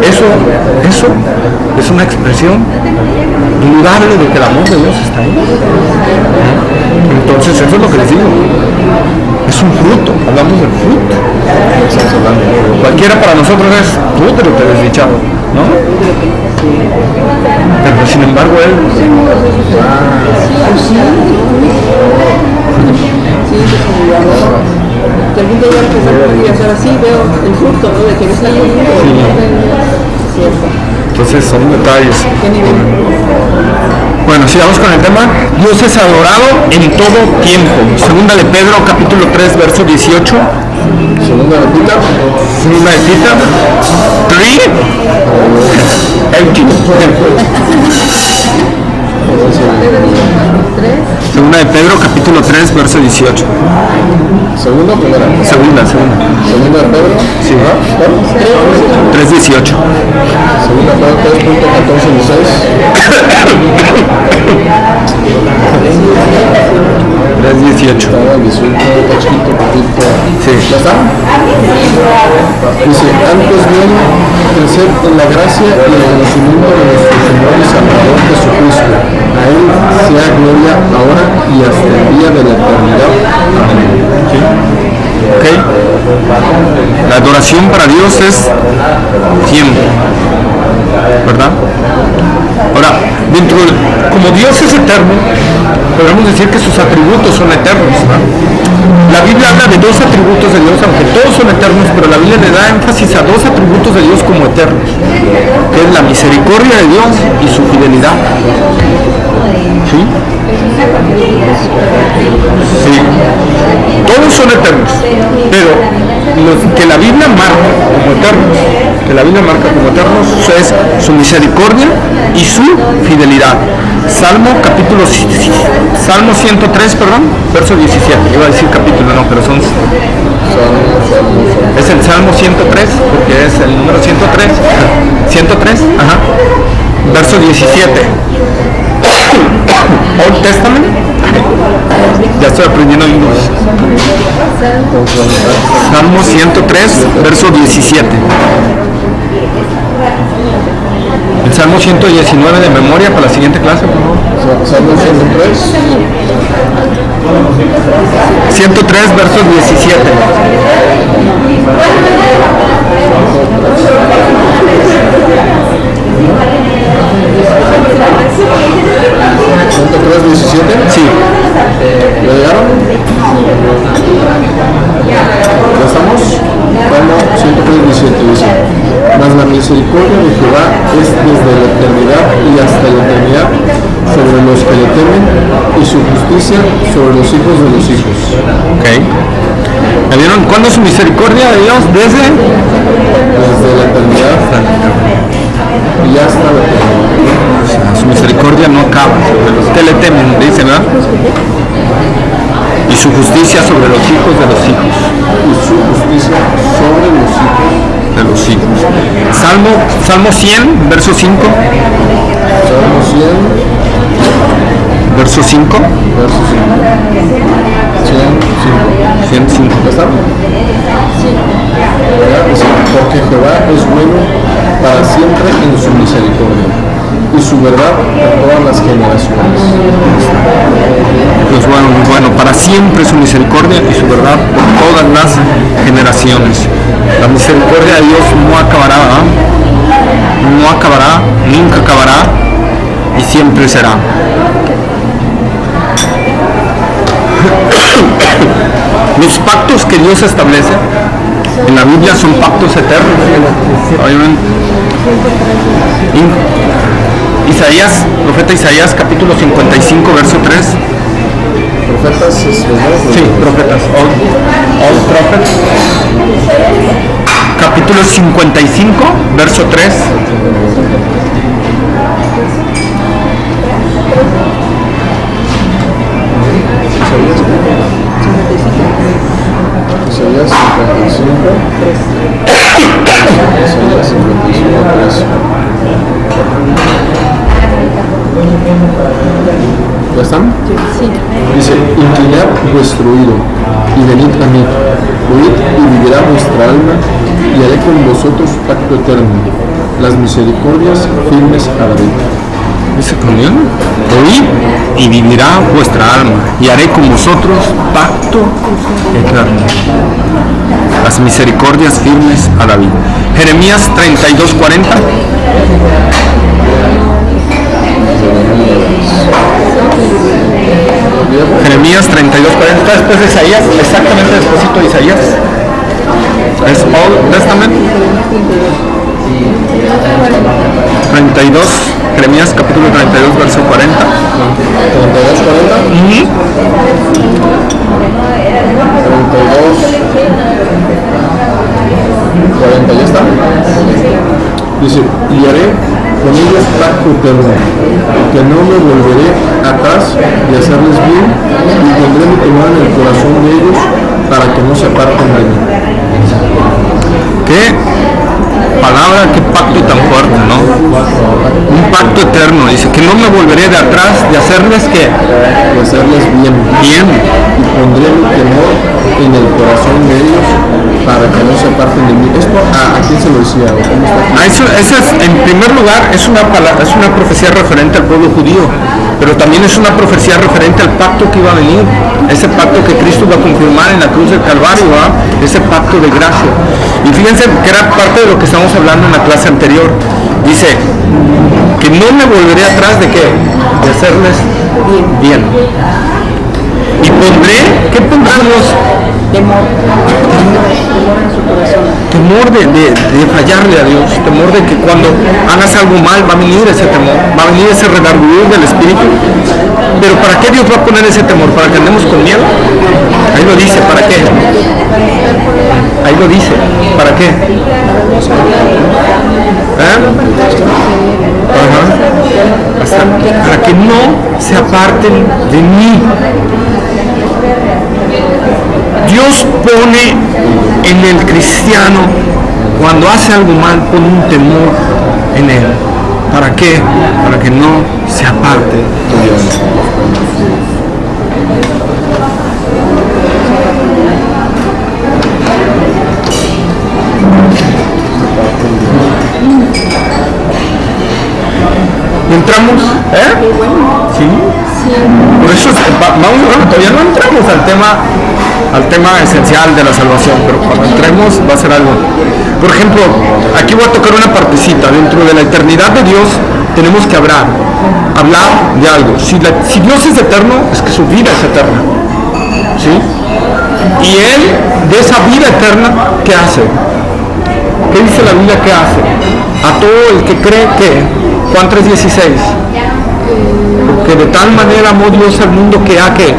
Eso es una expresión indudable de que el amor de Dios está ahí. Entonces eso es lo que les digo. Es un fruto, hablamos del fruto. Cualquiera para nosotros es útero que desdichado, ¿no? Pero sin embargo él.
Que algún día podría ser así, veo el fruto, ¿no? De que está ahí.
Entonces son detalles. Bueno, sigamos con el tema. Dios es adorado en todo tiempo. Segunda de Pedro, capítulo 3, verso 18.
Segunda de Pita.
Segunda de Pita. 3. Segunda de Pedro, capítulo 3, verso 18.
¿Segunda o primera?
Segunda.
Segunda de Pedro.
Sí. 3:18.
Segunda de Pedro 3.14-16.
3:18.
Está chiquito, poquito.
Sí.
¿Ya está? Dice, antes bien, crecer en la gracia y el conocimiento de nuestro Señor y Salvador Jesucristo. A Él sea gloria ahora y hasta el día de la eternidad. Amén. ¿Sí?
¿Ok? La adoración para Dios es siempre, ¿verdad? Ahora, como Dios es eterno, podemos decir que sus atributos son eternos, ¿no? La Biblia habla de dos atributos de Dios, aunque todos son eternos, pero la Biblia le da énfasis a dos atributos de Dios como eternos, que es la misericordia de Dios y su fidelidad. ¿Sí? Sí. Todos son eternos, pero los que la Biblia marca como eternos, es su misericordia y su fidelidad. Salmo 103, verso 17. Iba a decir capítulo, no, pero son... Es el Salmo 103, porque es el número 103. 103, ajá. Verso 17. Old Testament. Ya estoy aprendiendo inglés. Salmo 103, verso 17. El Salmo 119 de memoria para la siguiente clase, por favor.
Salmo 103.
103 versos 17.
103:17.
Sí.
¿Ya llegaron? ¿Ya estamos? Salmo 103:17 dice: mas la misericordia de Jehová es desde la eternidad y hasta la eternidad sobre los que le temen, y su justicia sobre los hijos de los hijos.
Ok. ¿Me vieron? ¿Cuándo es su misericordia de Dios? Desde
la eternidad y hasta la eternidad.
Su misericordia no acaba sobre los que le temen, dice, ¿verdad? Y su justicia sobre los hijos de los hijos.
Y su justicia sobre los hijos
de los hijos. Salmo 100, verso 5.
Salmo 100,
verso 5.
Verso 5.
105.
¿Ya está? Porque Jehová es bueno para siempre en su misericordia, y su verdad por todas las generaciones.
Pues bueno, para siempre su misericordia y su verdad por todas las generaciones. La misericordia de Dios no acabará, ¿verdad? No acabará, nunca acabará y siempre será. Los pactos que Dios establece en la Biblia son pactos eternos. Isaías, profeta Isaías, capítulo 55, verso 3.
¿Profetas?
Sí, profetas. All prophets. Capítulo 55, verso 3.
Isaías 55. Isaías 55, 3. ¿Ya están?
Sí.
Dice: inclinad vuestro oído y venid a mí, oíd y vivirá vuestra alma, y haré con vosotros pacto eterno, las misericordias firmes a David.
Dice conmigo: oíd y vivirá vuestra alma, y haré con vosotros pacto eterno, las misericordias firmes a David. Jeremías 32:40. Jeremías 32:40, después de Isaías, exactamente después de Isaías. Es Old Testament. 32, Jeremías capítulo 32, verso 40.
32, 40. 32, 40, ya está. Dice: y haré con ellos pacto eterno, que no me volveré atrás de hacerles bien, y pondré mi temor en el corazón de ellos, para que no se aparten de mí.
¿Qué palabra, qué pacto tan fuerte, ¿no? Un pacto eterno, dice que no me volveré de atrás de hacerles que
De hacerles bien.
bien.
Y pondré mi temor en el corazón de ellos, para que no se aparten de mí. ¿Esto a quién se lo decía? ¿O cómo está aquí?
Eso es, en primer lugar, es una profecía referente al pueblo judío, pero también es una profecía referente al pacto que iba a venir, ese pacto que Cristo va a confirmar en la cruz del Calvario, ¿verdad? Ese pacto de gracia. Y fíjense que era parte de lo que estamos hablando en la clase anterior. Dice que no me volveré atrás de qué, de hacerles bien. Y pondré, ¿qué pondremos?
Temor en su corazón.
Temor de fallarle a Dios, temor de que cuando hagas algo mal va a venir ese temor, va a venir ese redarguir del Espíritu. Pero ¿para qué Dios va a poner ese temor? ¿Para que andemos con miedo? Ahí lo dice, ¿para qué? Ahí lo dice, ¿para qué? Para que no se aparten de mí. Dios pone en el cristiano, cuando hace algo mal, pone un temor en él. ¿Para qué? Para que no se aparte de Dios. Por eso todavía no entramos al tema esencial de la salvación, pero cuando entremos va a ser algo. Por ejemplo, aquí voy a tocar una partecita. Dentro de la eternidad de Dios tenemos que hablar de algo. Si Dios es eterno, es que su vida es eterna, ¿sí? Y Él, de esa vida eterna, ¿qué hace? ¿Qué dice la Biblia que hace? A todo el que cree que, Juan 3:16, porque de tal manera amó Dios al mundo que ha que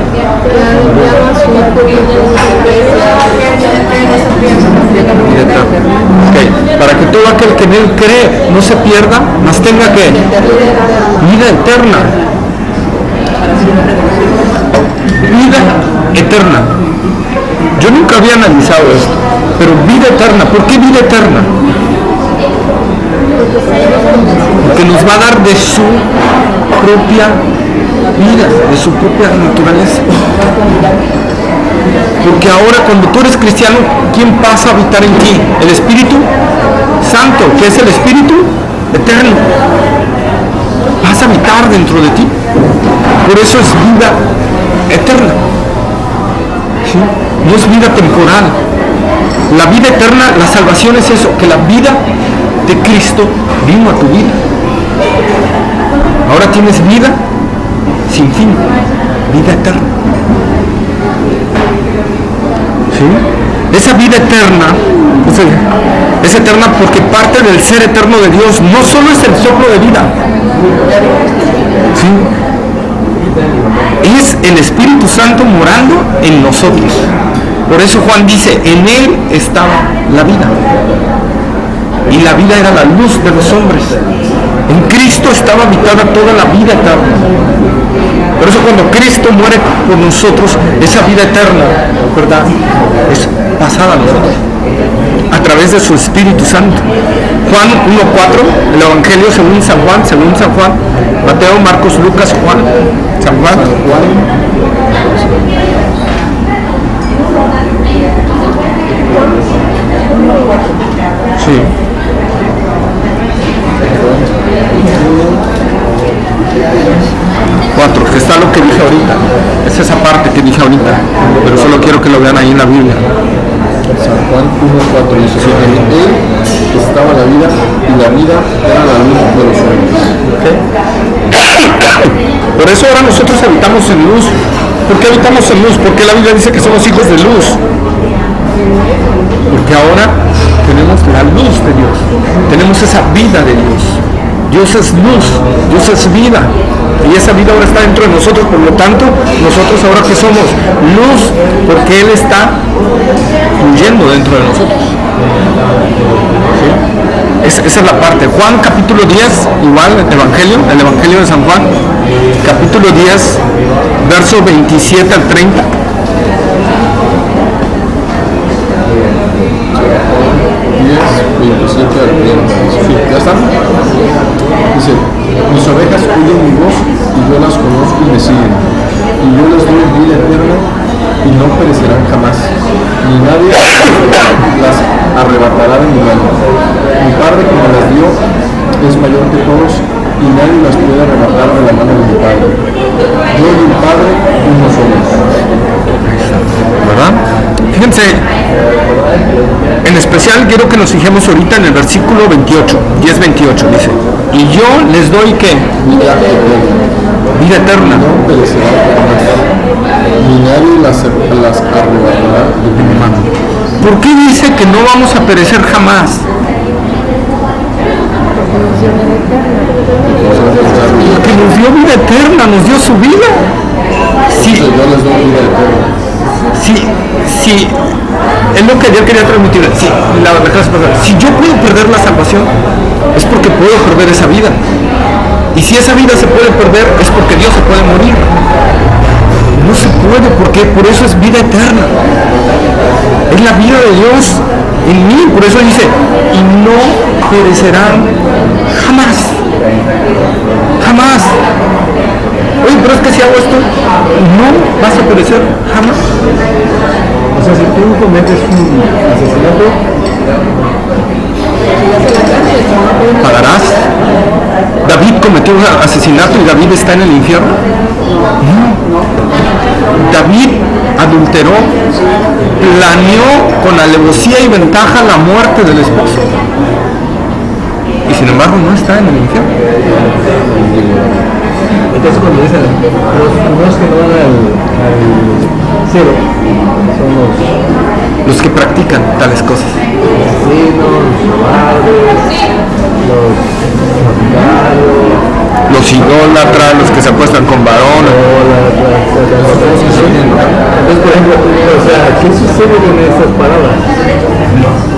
para que todo aquel que en Él cree no se pierda, mas tenga que vida eterna. Vida eterna. Yo nunca había analizado esto, pero vida eterna. ¿Por qué vida eterna? Porque nos va a dar de su propia vida, de su propia naturaleza. Porque ahora cuando tú eres cristiano, ¿quién pasa a habitar en ti? El Espíritu Santo, que es el Espíritu eterno. Vas a habitar dentro de ti. Por eso es vida eterna. ¿Sí? No es vida temporal. La vida eterna, la salvación es eso, que la vida de Cristo vino a tu vida. Ahora tienes vida sin fin, vida eterna. ¿Sí? Esa vida eterna es eterna porque parte del ser eterno de Dios no solo es el soplo de vida, ¿sí? Es el Espíritu Santo morando en nosotros. Por eso Juan dice, en Él estaba la vida. Y la vida era la luz de los hombres. En Cristo estaba habitada toda la vida eterna. Por eso cuando Cristo muere por nosotros, esa vida eterna, ¿verdad?, es pasada a nosotros a través de su Espíritu Santo. Juan 1:4, el Evangelio según San Juan, Mateo, Marcos, Lucas, Juan, San Juan. Sí. Que está lo que dije ahorita, es esa parte que dije ahorita, pero solo quiero que lo vean ahí en la Biblia.
San Juan 1:4 dice, en Él estaba la vida y la vida era la luz de los hombres.
Por eso ahora nosotros habitamos en luz. ¿Por qué habitamos en luz? Porque la Biblia dice que somos hijos de luz. Porque ahora tenemos la luz de Dios, tenemos esa vida de Dios. Dios es luz, Dios es vida, y esa vida ahora está dentro de nosotros. Por lo tanto, nosotros ahora que somos luz, porque Él está fluyendo dentro de nosotros. ¿Sí? Esa es la parte. Juan capítulo 10, igual el Evangelio de San Juan, capítulo 10, verso 27 al 30.
27 al 30. Sí, ¿ya están? Dice, mis ovejas oyen mi voz y yo las conozco y me siguen. Y yo les doy vida eterna y no perecerán jamás. Ni nadie las arrebatará de mi mano. Mi Padre que me las dio es mayor que todos y nadie las puede arrebatar de la mano de mi Padre. Yo y mi Padre uno somos.
¿Verdad? Fíjense, en especial quiero que nos fijemos ahorita en el versículo 28, 10:28, dice, y yo les doy ¿qué? Vida eterna.
No perecerán jamás, ni nadie las arrebatará de mi mano.
¿Por qué dice que no vamos a perecer jamás? Porque nos dio vida eterna, nos dio su vida. Sí.
Yo les doy vida eterna.
Sí, es lo que ayer quería transmitir. Si yo puedo perder la salvación, es porque puedo perder esa vida. Y si esa vida se puede perder, es porque Dios se puede morir. No se puede, porque por eso es vida eterna. Es la vida de Dios en mí. Por eso dice, y no perecerán jamás. Jamás. Oye, pero es que si hago esto, no vas a perecer jamás.
O sea, si tú cometes un asesinato,
pagarás. ¿David cometió un asesinato y David está en el infierno? No. David adulteró, planeó con alevosía y ventaja la muerte del esposo. Y sin embargo no está en el infierno.
Entonces cuando dicen los que no van al cielo son
los que practican tales cosas.
Los asesinos, los padres,
los idólatras, los que se acuestan con varones.
Entonces, por ejemplo, o sea, ¿qué sucede con esas palabras?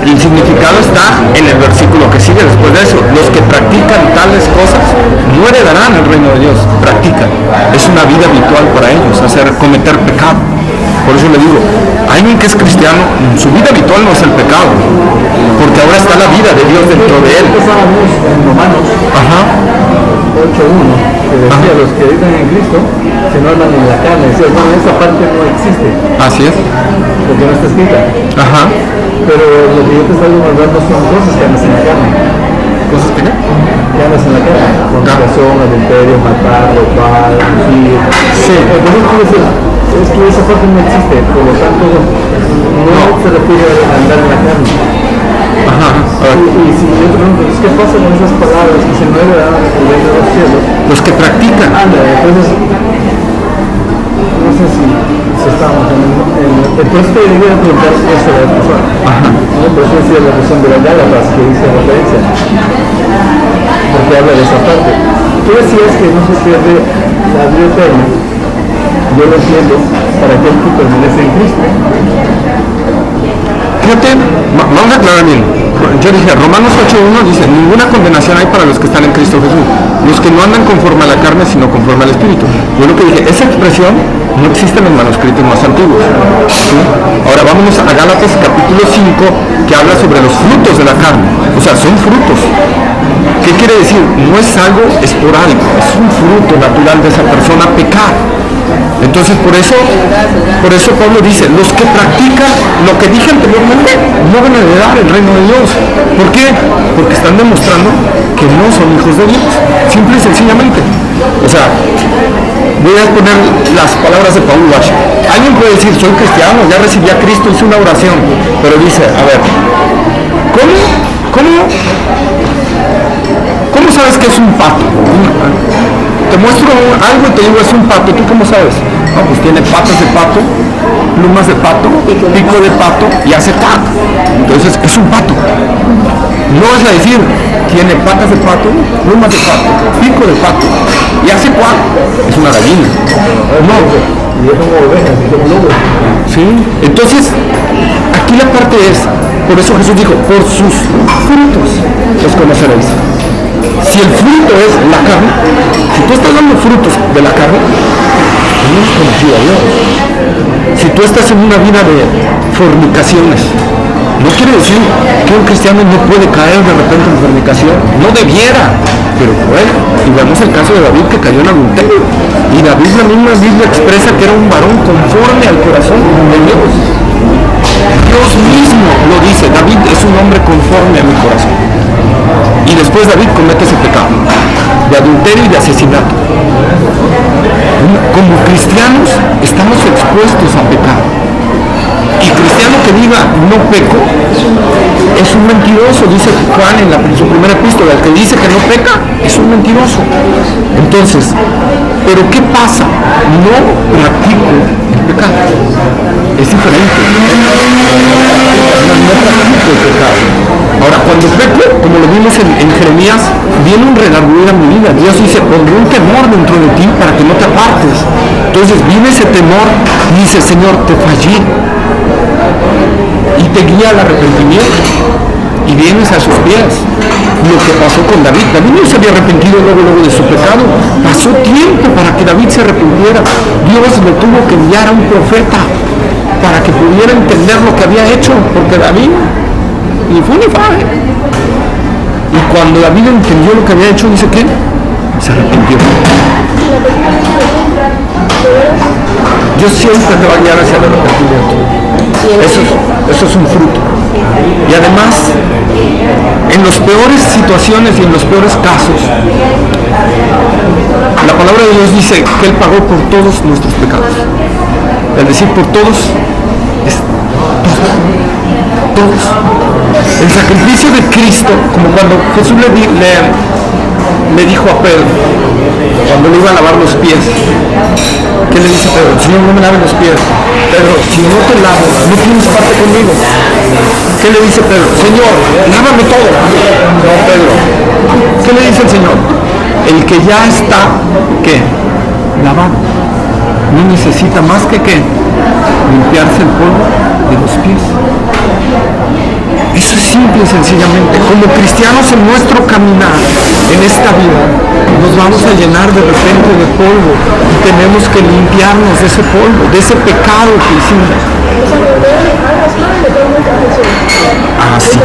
El significado está en el versículo que sigue después de eso. Los que practican tales cosas no heredarán el reino de Dios. Practican. Es una vida habitual para ellos, cometer pecado. Por eso le digo, alguien que es cristiano, su vida habitual no es el pecado, porque ahora está la vida de Dios dentro de él.
Empezábamos en Romanos 8.1, que decía, los que viven en Cristo, que no andan en la carne. Decía, bueno, esa parte no existe.
Así es.
Porque no está escrita. Pero lo que yo te estoy mandando son cosas que andas en la carne.
¿Cosas que qué?
Que andas en la carne. Fornicación, adulterio, matar, robar, mentir. Sí. Entonces, es que esa parte no existe, por lo tanto, no se refiere a andar en la carne. Y si yo te pregunto, ¿qué pasa con esas palabras que se no heredan el reino de los cielos?
Los que practican.
Entonces, no sé si estamos entonces te debería preguntar eso de la persona. Por eso decía la cuestión de la Gálatas que dice referencia, porque habla de esa parte. Tú decías que no se pierde la vida eterna. Yo lo entiendo para aquel que permanece en Cristo.
Fíjate, vamos a aclarar bien. Yo dije, Romanos 8.1 dice, ninguna condenación hay para los que están en Cristo Jesús, los que no andan conforme a la carne, sino conforme al Espíritu. Yo lo que dije, esa expresión no existe en los manuscritos más antiguos. ¿Sí? Ahora vámonos a Gálatas capítulo 5, que habla sobre los frutos de la carne. O sea, son frutos. ¿Qué quiere decir? No es algo esporádico, es un fruto natural de esa persona pecar. Entonces por eso Pablo dice, los que practican lo que dije anteriormente no van a heredar el reino de Dios. ¿Por qué? Porque están demostrando que no son hijos de Dios, simple y sencillamente. O sea, voy a poner las palabras de Paul Washer. Alguien puede decir, soy cristiano, ya recibí a Cristo, hice una oración, pero dice, a ver, ¿cómo sabes que es un pato? Te muestro algo y te digo es un pato, ¿tú cómo sabes? No, pues tiene patas de pato, plumas de pato, pico de pato y hace cuac. Entonces es un pato. No es a decir, tiene patas de pato, plumas de pato, pico de pato y hace cuac. Es una gallina. No.
Y es como ovejas, y como lobos.
Sí. Entonces, aquí la parte es, por eso Jesús dijo, por sus frutos los conoceréis. Si el fruto es la carne, si tú estás dando frutos de la carne, no has conocido a Dios. Si tú estás en una vida de fornicaciones, no quiere decir que un cristiano no puede caer de repente en fornicación, no debiera, pero puede. Y vemos el caso de David que cayó en adulterio. Y David, la misma Biblia expresa que era un varón conforme al corazón de Dios. Dios mismo lo dice, David es un hombre conforme a mi corazón. Y después David comete ese pecado de adulterio y de asesinato. Como cristianos estamos expuestos a pecar. Y cristiano que diga no peco es un mentiroso, dice Juan en su primera epístola. El que dice que no peca es un mentiroso. Entonces, ¿pero qué pasa? No practico el pecado. Es diferente. No practico el pecado. Ahora, cuando peco, como lo vimos en Jeremías, viene un redarguir a mi vida. Dios dice, pondré un temor dentro de ti para que no te apartes. Entonces viene ese temor y dice, Señor, te fallé. Y te guía al arrepentimiento. Y vienes a sus pies. Lo que pasó con David. David no se había arrepentido luego de su pecado. Pasó tiempo para que David se arrepintiera. Dios le tuvo que enviar a un profeta para que pudiera entender lo que había hecho. Porque David ni fue ni fue. Y cuando David entendió lo que había hecho, dice que se arrepintió. Dios siempre te va a guiar hacia el arrepentimiento. Eso es un fruto. Y además, en las peores situaciones y en los peores casos, la palabra de Dios dice que Él pagó por todos nuestros pecados. Es decir, por todos, es todos. El sacrificio de Cristo, como cuando Jesús le dijo a Pedro, cuando le iba a lavar los pies, ¿qué le dice Pedro? Señor, no me laves los pies. Pedro, si no te lavo, no tienes parte conmigo. ¿Qué le dice Pedro? Señor, lávame todo. No, Pedro. ¿Qué le dice el Señor? El que ya está, ¿qué? Lavado. No necesita más que ¿qué? Limpiarse el polvo de los pies. Eso es simple y sencillamente. Como cristianos en nuestro caminar en esta vida, nos vamos a llenar de repente de polvo y tenemos que limpiarnos de ese polvo, de ese pecado que hicimos. Así.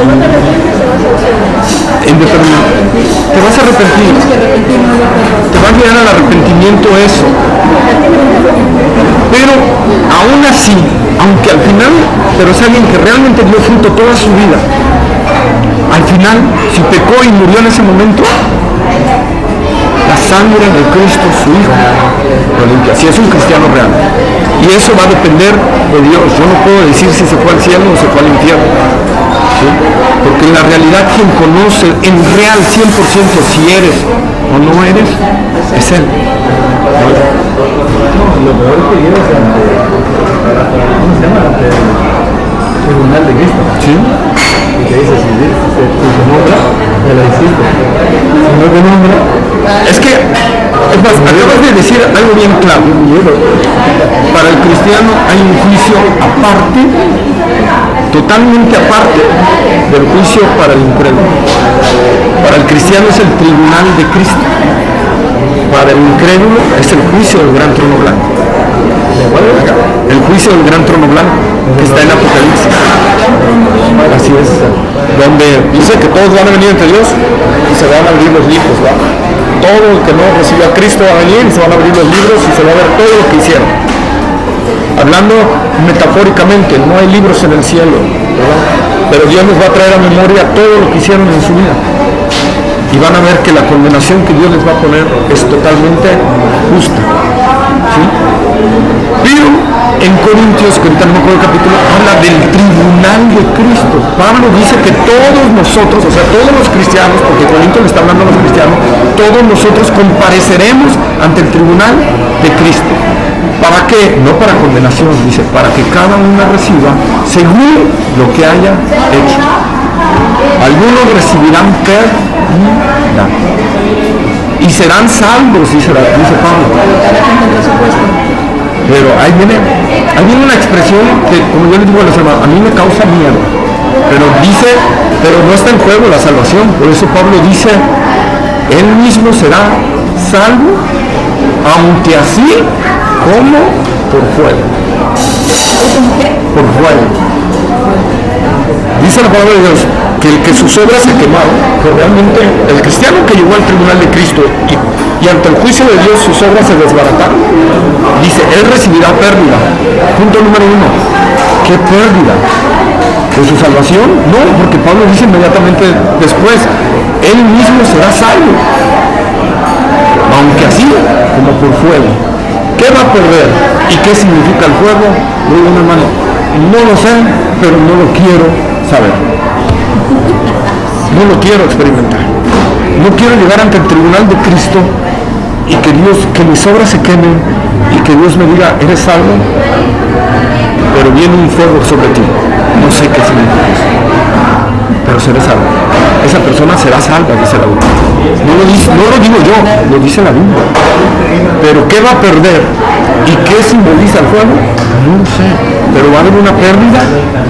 Te vas a arrepentir. Te va a guiar al arrepentimiento eso. Pero aún así, aunque al final, pero es alguien que realmente dio fruto toda su vida, al final, si pecó y murió en ese momento, la sangre de Cristo, su Hijo, lo limpia. Si es un cristiano real. Y eso va a depender de Dios. Yo no puedo decir si se fue al cielo o se fue al infierno. ¿Sí? Porque en la realidad quien conoce en real 100% si eres o no eres, es Él.
Lo peor es que llegas ante, ¿cómo se llama? Ante el tribunal de Cristo.
¿Sí?
Y te dice, si te nombra, te la hiciste. Si no te nombra...
Es que, es más, acabas de decir algo bien claro. Para el cristiano hay un juicio aparte, totalmente aparte del juicio para el incrédulo. Para el cristiano es el tribunal de Cristo. Para el incrédulo es el juicio del gran trono blanco. El juicio del gran trono blanco que está en Apocalipsis. Así es. Donde dice que todos van a venir ante Dios y se van a abrir los libros, ¿va? Todo el que no recibió a Cristo va a venir y se van a abrir los libros y se va a ver todo lo que hicieron. Hablando metafóricamente, no hay libros en el cielo, ¿verdad? Pero Dios nos va a traer a memoria todo lo que hicieron en su vida. Y van a ver que la condenación que Dios les va a poner es totalmente justa. ¿Sí? Pero en Corintios, que ahorita no me acuerdo el capítulo, habla del tribunal de Cristo. Pablo dice que todos nosotros, o sea, todos los cristianos, porque Corintios le está hablando a los cristianos, todos nosotros compareceremos ante el tribunal de Cristo. ¿Para qué? No para condenación, dice, para que cada uno reciba según lo que haya hecho. Algunos recibirán pérdida y serán salvos, dice Pablo. Pero ahí viene una expresión que, como yo les digo a los hermanos, a mí me causa miedo. Pero no está en juego la salvación. Por eso Pablo dice, él mismo será salvo, aunque así como por fuego. Por fuego. Dice la palabra de Dios que el que sus obras se quemaron, que realmente el cristiano que llegó al tribunal de Cristo y ante el juicio de Dios sus obras se desbarataron, dice, él recibirá pérdida. Punto número 1. ¿Qué pérdida? ¿De su salvación? No, porque Pablo dice inmediatamente después, él mismo será salvo, aunque así como por fuego. ¿Qué va a perder? ¿Y qué significa el fuego? Le digo, hermano, no lo sé, pero no lo quiero saber. No lo quiero experimentar. No quiero llegar ante el tribunal de Cristo y que mis obras se quemen y que Dios me diga, eres salvo, pero viene un fuego sobre ti. No sé qué significa eso, pero seré salvo. Esa persona será salva, dice la Biblia. No lo digo yo, lo dice la Biblia. Pero ¿qué va a perder? ¿Y qué simboliza el fuego? No lo sé, pero va a haber una pérdida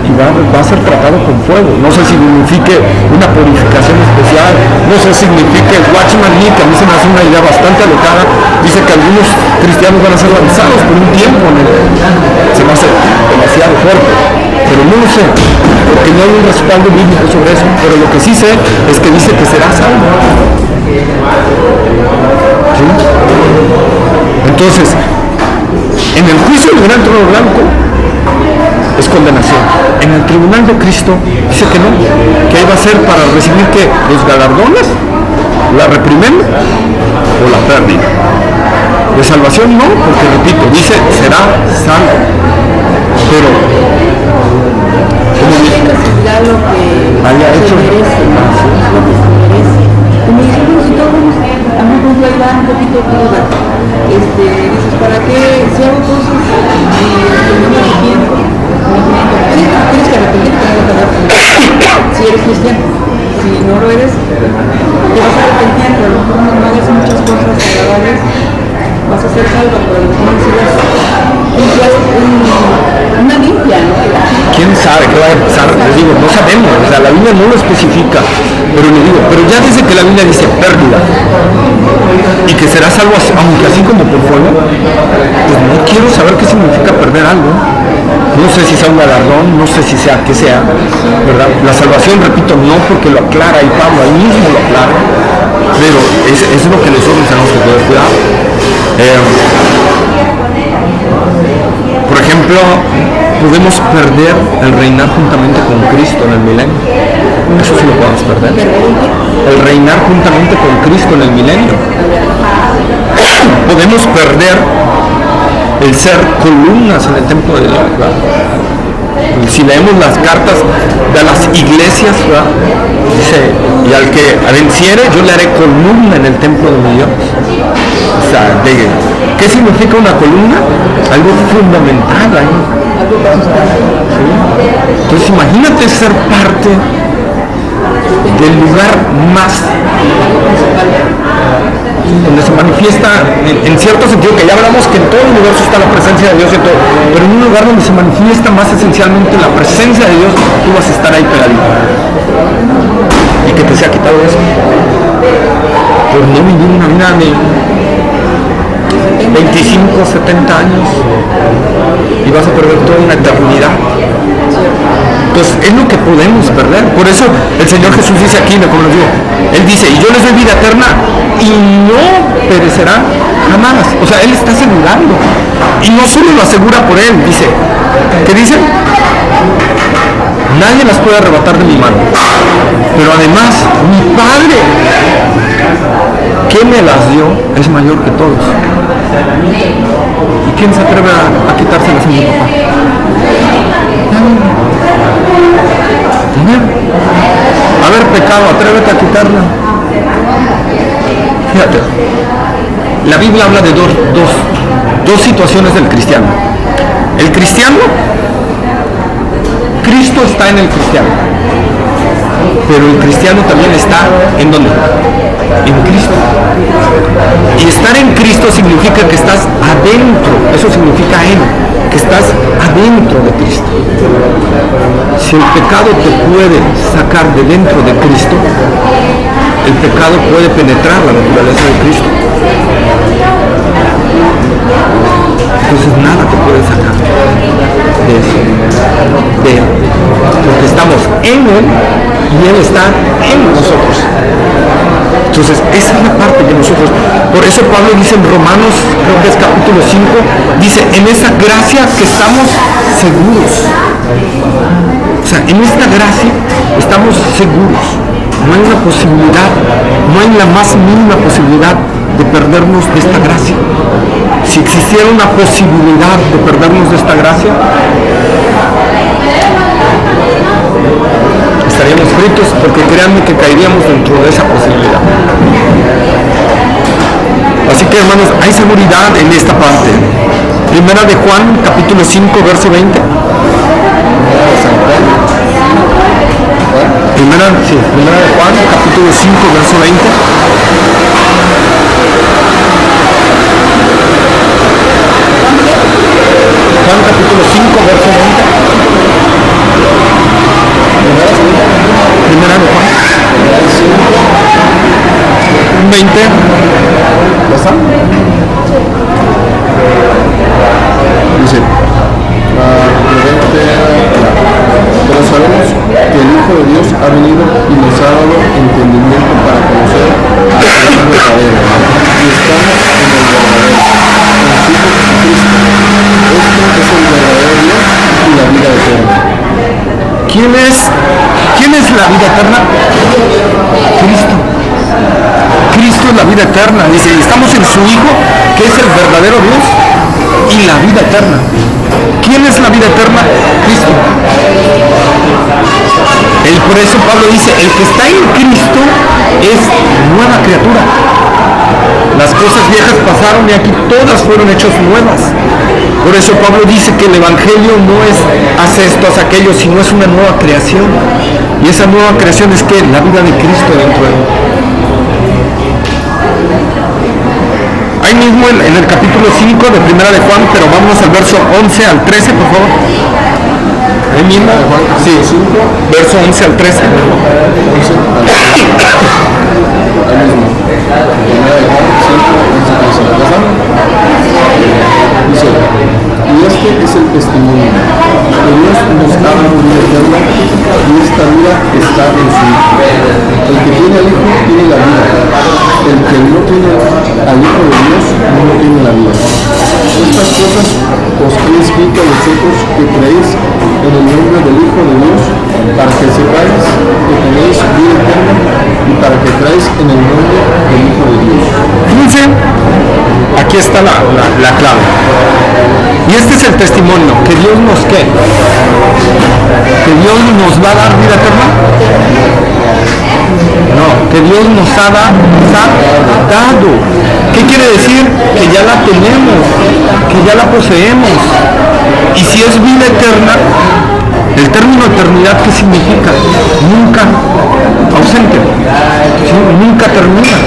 y va a ser tratado con fuego. No sé si signifique una purificación especial, no sé si signifique el Watchman Nee, que a mí se me hace una idea bastante alocada. Dice que algunos cristianos van a ser lanzados por un tiempo se me hace demasiado fuerte, pero no lo sé, porque no hay un respaldo bíblico sobre eso. Pero lo que sí sé es que dice que será salvo. ¿Sí? Entonces, en el juicio del gran trono blanco, es condenación. En el tribunal de Cristo dice que no, que ahí va a ser para recibir que los galardones, la reprimenda o la pérdida. De salvación no, porque repito, dice será salvo. Pero como
recibirá lo que
haya
se
hecho.
merece, ¿no? Lo que se merece. Como dijimos, si todos, a mí me da un poquito de duda. Dices, ¿para qué si hago cosas y no me arrepiento? Sí, tienes que arrepentirte, no vas a arrepentir. Si eres cristiano, si no lo eres, te vas a arrepentir, pero a lo mejor no hagas muchas cosas agradables, vas a ser salvo, pero a lo mejor una limpia, ¿no?
¿Quién sabe qué va a pasar? Les digo, no sabemos, o sea, la Biblia no lo especifica, pero les digo, pero ya desde que la Biblia dice pérdida y que será salvo aunque así como por fuego, pues no quiero saber qué significa perder algo. No sé si sea un galardón, no sé si sea que sea, ¿verdad? La salvación, repito, no porque lo aclara y Pablo ahí mismo lo aclara, pero es lo que nosotros tenemos que poder cuidar. Por ejemplo, podemos perder el reinar juntamente con Cristo en el milenio. Eso sí lo podemos perder. El reinar juntamente con Cristo en el milenio. Podemos perder el ser columnas en el templo de Dios, ¿verdad? Si leemos las cartas de las iglesias, ¿verdad? Dice, y al que venciere yo le haré columna en el templo de mi Dios. O sea, ¿qué significa una columna? Algo fundamental ahí. ¿Sí? Entonces imagínate ser parte del lugar más donde se manifiesta en cierto sentido, que ya hablamos que en todo el universo está la presencia de Dios y todo, pero en un lugar donde se manifiesta más esencialmente la presencia de Dios, tú vas a estar ahí pegadito y que te sea quitado eso por no vivir una vida de 25, 70 años y vas a perder toda una eternidad. Entonces es lo que podemos perder. Por eso el Señor Jesús dice aquí, como les digo, Él dice, y yo les doy vida eterna y no perecerá jamás. O sea, Él está asegurando. Y no solo lo asegura por Él, dice, ¿qué dice? Nadie las puede arrebatar de mi mano. Pero además, mi Padre, que me las dio, es mayor que todos. ¿Y quién se atreve a quitárselas a mi papá? Haber pecado, atrévete a quitarla. Fíjate, la Biblia habla de dos situaciones del cristiano. El cristiano, Cristo está en el cristiano, pero el cristiano también está ¿en dónde? En Cristo. Y estar en Cristo significa que estás adentro, eso significa que estás adentro de Cristo. Si el pecado te puede sacar de dentro de Cristo, el pecado puede penetrar la naturaleza de Cristo. Entonces nada te puede sacar de eso, de Él, porque estamos en Él y Él está en nosotros. Entonces esa es la parte de nosotros. Por eso Pablo dice en Romanos, creo que es capítulo 5, dice, en esa gracia que estamos seguros. O sea, en esta gracia estamos seguros. No hay una posibilidad, no hay la más mínima posibilidad de perdernos de esta gracia. Si existiera una posibilidad de perdernos de esta gracia, estaríamos fritos, porque créanme que caeríamos dentro de esa posibilidad. Así que hermanos, hay seguridad en esta parte. Primera de Juan, capítulo 5, verso 20. Primera de Juan, capítulo 5, verso 20. Juan capítulo 5, verso 20. Primera de Juan 20.
¿Ya está? Dice, pero sabemos que el Hijo de Dios ha venido y nos ha dado entendimiento para conocer a Dios verdadero. Y estamos en el verdadero, en su Cristo. Este es el verdadero Dios y la vida
¿Quién es la vida eterna? Cristo. Cristo es la vida eterna. Dice, estamos en su Hijo, que es el verdadero Dios, y la vida eterna. ¿Quién es la vida eterna? Cristo. Por eso Pablo dice, el que está en Cristo es nueva criatura. Las cosas viejas pasaron y aquí todas fueron hechas nuevas. Por eso Pablo dice que el Evangelio no es haz esto, haz aquello, sino es una nueva creación. Y esa nueva creación es que la vida de Cristo dentro de él. Ahí mismo en el capítulo 5 de Primera de Juan, pero vamos al verso 11 al 13, por favor. Ahí mismo, sí, verso 11 al 13.
Dice, y este es el testimonio, que Dios nos da la vida eterna, y esta vida está en su Hijo. El que tiene al Hijo tiene la vida, el que no tiene al Hijo de Dios no tiene la vida. Estas cosas os he escrito a vosotros que creéis en el nombre del Hijo de Dios, para que sepáis que tenéis vida eterna y para que creáis en el nombre del Hijo de Dios.
Fíjense, aquí está la clave. Y este es el testimonio, que Dios nos ¿qué? Que Dios nos va a dar vida eterna. No, que Dios nos ha dado. ¿Qué quiere decir? Que ya la tenemos, que ya la poseemos. Y si es vida eterna, el término eternidad, ¿qué significa? Nunca ausente, ¿sí? Nunca termina.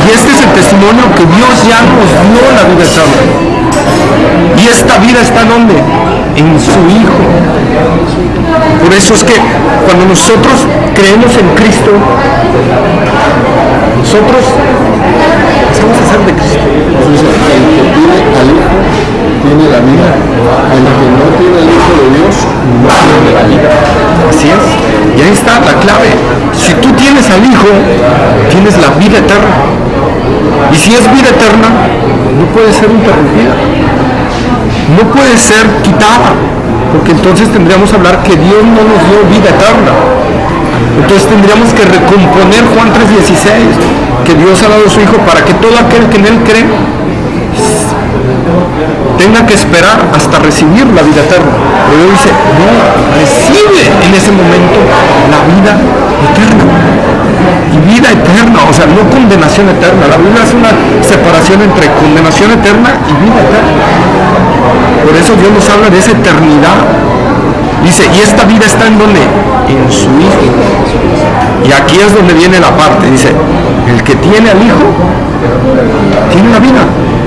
Y este es el testimonio que Dios ya nos dio la vida eterna. Y esta vida está ¿dónde? En su Hijo. Por eso es que cuando nosotros creemos en Cristo, nosotros pasamos a ser de Cristo.
Entonces, el que tiene al Hijo tiene la vida, el que no tiene al Hijo de Dios no tiene la vida.
Así es. Y ahí está la clave. Si tú tienes al Hijo, tienes la vida eterna. Y si es vida eterna, no puede ser interrumpida. No puede ser quitada. Porque entonces tendríamos que hablar que Dios no nos dio vida eterna. Entonces tendríamos que recomponer Juan 3:16, que Dios ha dado a su Hijo para que todo aquel que en Él cree tenga que esperar hasta recibir la vida eterna. Pero Dios dice, no, recibe en ese momento la vida eterna. Y vida eterna, o sea, no condenación eterna. La Biblia hace una separación entre condenación eterna y vida eterna. Por eso Dios nos habla de esa eternidad. Dice, y esta vida está en donde? En su Hijo. Y aquí es donde viene la parte. Dice, el que tiene al Hijo, tiene la vida.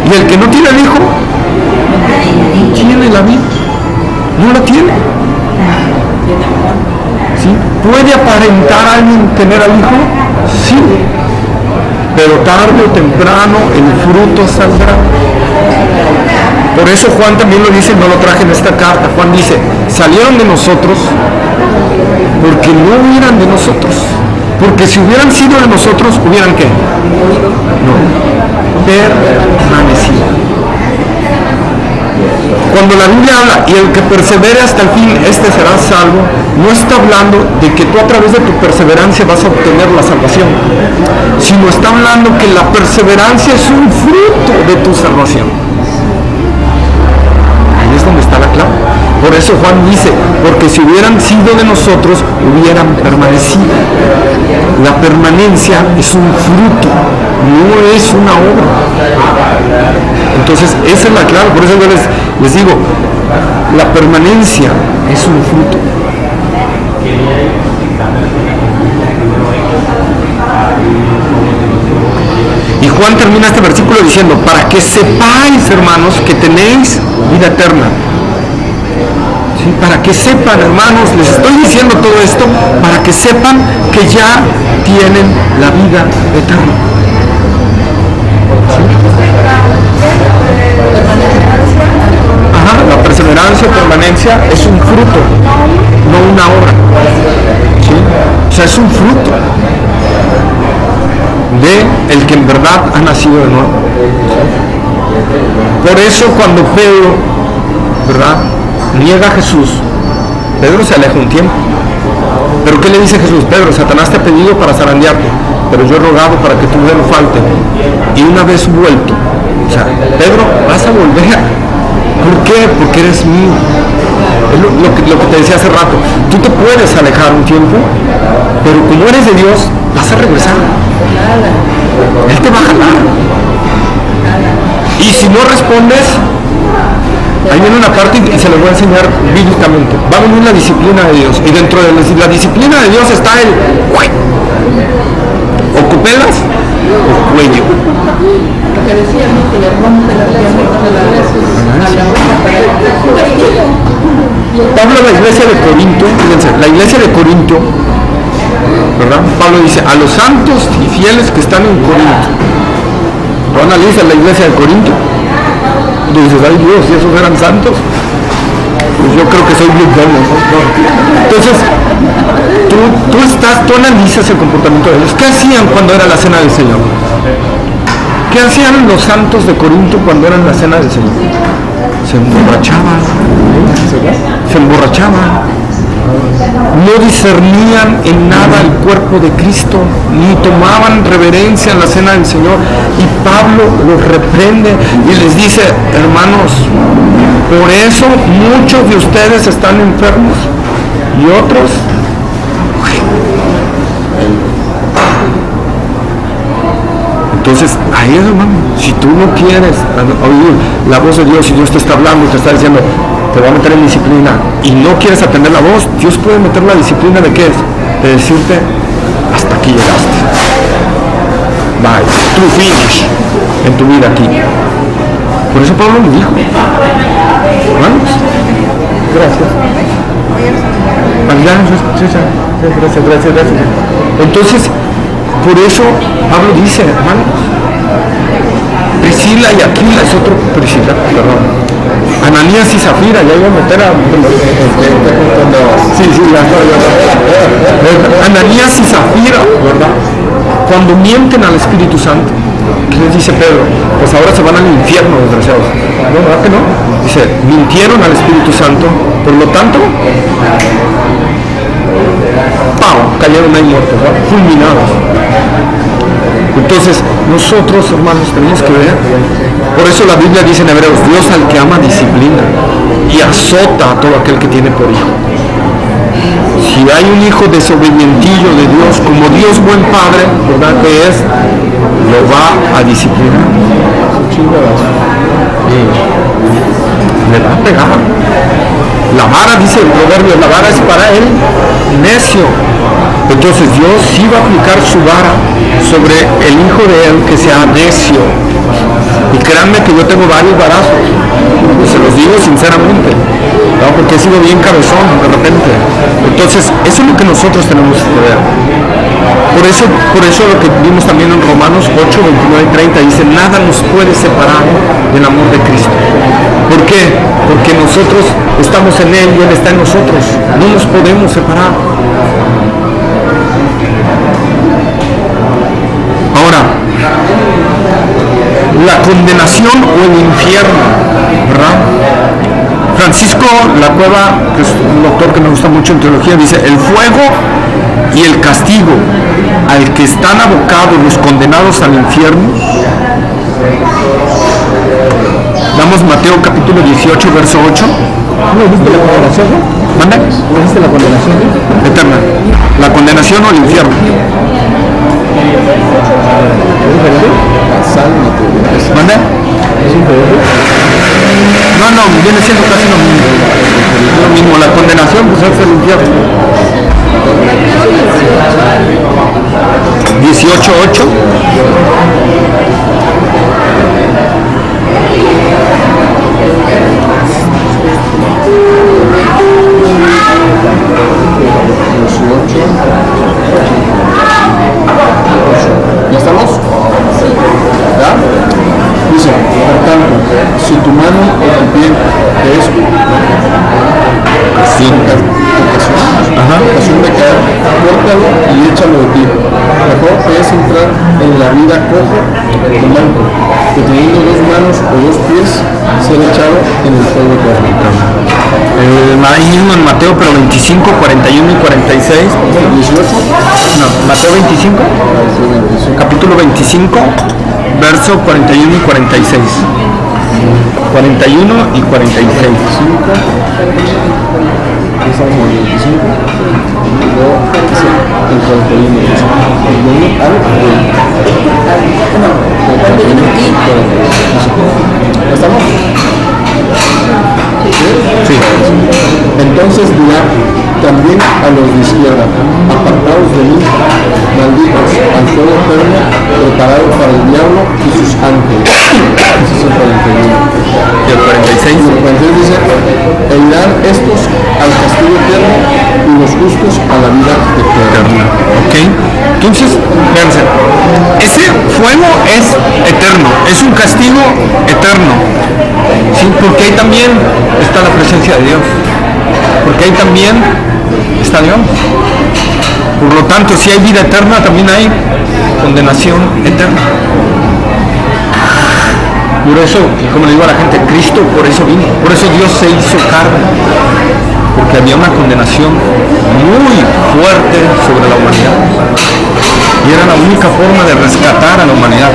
Y el que no tiene al Hijo, no tiene la vida. No la tiene. ¿Sí? ¿Puede aparentar a alguien tener al Hijo? Sí. Pero tarde o temprano el fruto saldrá. Por eso Juan también lo dice, no lo traje en esta carta. Juan dice, salieron de nosotros porque no eran de nosotros. Porque si hubieran sido de nosotros, ¿hubieran qué? No. Permanecido. Cuando la Biblia habla, y el que persevere hasta el fin, este será salvo, no está hablando de que tú a través de tu perseverancia vas a obtener la salvación, sino está hablando que la perseverancia es un fruto de tu salvación. Ahí es donde está la clave. Por eso Juan dice, porque si hubieran sido de nosotros, hubieran permanecido. La permanencia es un fruto, no es una obra. Entonces, esa es la clave. Por eso yo les digo, la permanencia es un fruto. Y Juan termina este versículo diciendo, para que sepáis, hermanos, que tenéis vida eterna. ¿Sí? Para que sepan, hermanos, les estoy diciendo todo esto, para que sepan que ya tienen la vida eterna. ¿Sí? Ajá, la perseverancia o permanencia es un fruto, no una obra. ¿Sí? O sea, es un fruto de el que en verdad ha nacido de nuevo. Por eso cuando Pedro, ¿verdad?, niega a Jesús, Pedro se aleja un tiempo. Pero ¿qué le dice Jesús? Pedro, Satanás te ha pedido para zarandearte, pero yo he rogado para que tu fe no falte. Y una vez vuelto, o sea, Pedro, vas a volver. ¿Por qué? Porque eres mío. Es lo que te decía hace rato. Tú te puedes alejar un tiempo, pero como eres de Dios, vas a regresar. Él te va a jalar. Y si no respondes, ahí viene una parte y se les voy a enseñar bíblicamente. Va a venir la disciplina de Dios. Y dentro de la disciplina de Dios está el o copelas o cuello.
Lo que decía, ¿no? Que le rompe la pierna a la boca para
Pablo a la iglesia de Corinto, fíjense, la iglesia de Corinto, ¿verdad? Pablo dice, a los santos y fieles que están en Corinto. Tú analizas la iglesia de Corinto, y dices, ay Dios, si esos eran santos, pues yo creo que soy bien bueno, ¿no? Entonces, tú analizas el comportamiento de ellos. ¿Qué hacían cuando era la cena del Señor? ¿Qué hacían los santos de Corinto cuando era la cena del Señor? Se emborrachaban, no discernían en nada el cuerpo de Cristo, ni tomaban reverencia en la cena del Señor. Y Pablo los reprende y les dice, hermanos, por eso muchos de ustedes están enfermos y otros Entonces, ahí es, hermano, si tú no quieres oír la voz de Dios y Dios te está hablando y te está diciendo, te va a meter en disciplina, y no quieres atender la voz, Dios puede meter la disciplina de qué es, de decirte, hasta aquí llegaste. Bye, tu finish en tu vida aquí. Por eso Pablo me dijo, hermanos, gracias. Gracias. Entonces, por eso Pablo dice, hermanos, Priscila y Aquila es otro, Priscila, perdón, Ananías y Zafira, ya iba a meter a... Sí, ya. Ananías y Zafira, ¿verdad? Cuando mienten al Espíritu Santo, ¿qué les dice Pedro? Pues ahora se van al infierno, desgraciados. ¿No, verdad que no? Dice, mintieron al Espíritu Santo, por lo tanto, ¡pau! Cayeron ahí muertos, ¿verdad? Fulminados. Entonces, nosotros, hermanos, tenemos que ver. Por eso la Biblia dice en Hebreos, Dios al que ama disciplina y azota a todo aquel que tiene por hijo. Si hay un hijo desobedientillo de Dios, como Dios buen padre, ¿verdad que es? Lo va a disciplinar. Le va a pegar. La vara, dice el proverbio, la vara es para él necio. Entonces Dios sí va a aplicar su vara sobre el hijo de él que sea necio. Y créanme que yo tengo varios varazos, y se los digo sinceramente, ¿no? Porque he sido bien cabezón de repente. Entonces eso es lo que nosotros tenemos que ver. Por eso lo que vimos también en Romanos 8, 29 y 30 dice, nada nos puede separar del amor de Cristo. ¿Por qué? Porque nosotros estamos en Él y Él está en nosotros. No nos podemos separar. Ahora, la condenación o el infierno, ¿verdad? Francisco La Cueva, que es un doctor que me gusta mucho en teología, dice, el fuego y el castigo al que están abocados los condenados al infierno. Damos Mateo capítulo 18, verso 8.
¿No viste la condenación?
¿Manda?
¿No viste la condenación?
Eterna. ¿La condenación o el infierno? ¿Manda?
¿Es diferente?
No, viene siendo casi lo mismo. Lo mismo, la condenación pues es el infierno. 18:8.
¿Ya estamos? ¿Ya? Dice, por tanto, si tu mano o tu pie te es ocasión de caer, córtalo y échalo de ti. Mejor te es entrar en la vida cojo o manco, que teniendo dos manos o dos pies, ser echado en el fuego cósmico.
Ahí mismo en Mateo, pero 25, 41 y 46.
18.
No, Mateo 25, capítulo 25, verso 41 y 46. 41 y 46.
Estamos en el 25. Y luego el 41. El 1 al 40. ¿Ya estamos?
Sí.
Entonces dirá también a los de izquierda: apartados de mí, malditos, al fuego eterno preparado para el diablo y sus ángeles. Ese es el 41.
Y el 46.
Y el 46 dice: e irán estos al castigo eterno y los justos a la vida eterna.
Ok. Entonces, fíjense, ese fuego es eterno, es un castigo eterno. ¿Sí? Porque ahí también está la presencia de Dios. Porque ahí también está Dios. Por lo tanto, si hay vida eterna, también hay condenación eterna. Por eso, como le digo a la gente, Cristo por eso vino. Por eso Dios se hizo carne. Porque había una condenación muy fuerte sobre la humanidad. Y era la única forma de rescatar a la humanidad.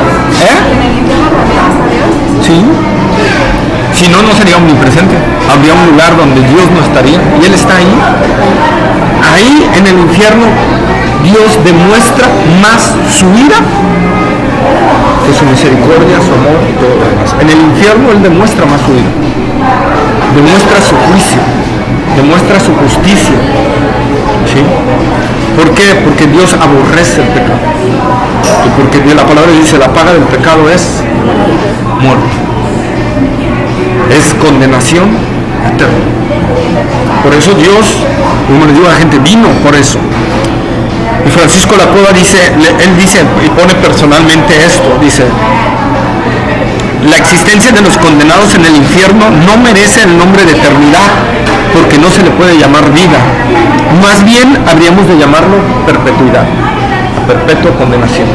Sí. Si no, no sería omnipresente. Habría un lugar donde Dios no estaría. Y Él está ahí. Ahí en el infierno, Dios demuestra más su ira que su misericordia, su amor y todo lo demás. En el infierno Él demuestra más su ira. Demuestra su juicio. Demuestra su justicia. ¿Sí? ¿Por qué? Porque Dios aborrece el pecado. Y porque la palabra dice: la paga del pecado es muerte. Es condenación eterna. Por eso Dios, como le digo a la gente, vino por eso. Y Francisco Lacoda dice, él dice y pone personalmente esto, dice: la existencia de los condenados en el infierno no merece el nombre de eternidad, porque no se le puede llamar vida. Más bien habríamos de llamarlo perpetuidad, perpetua condenación.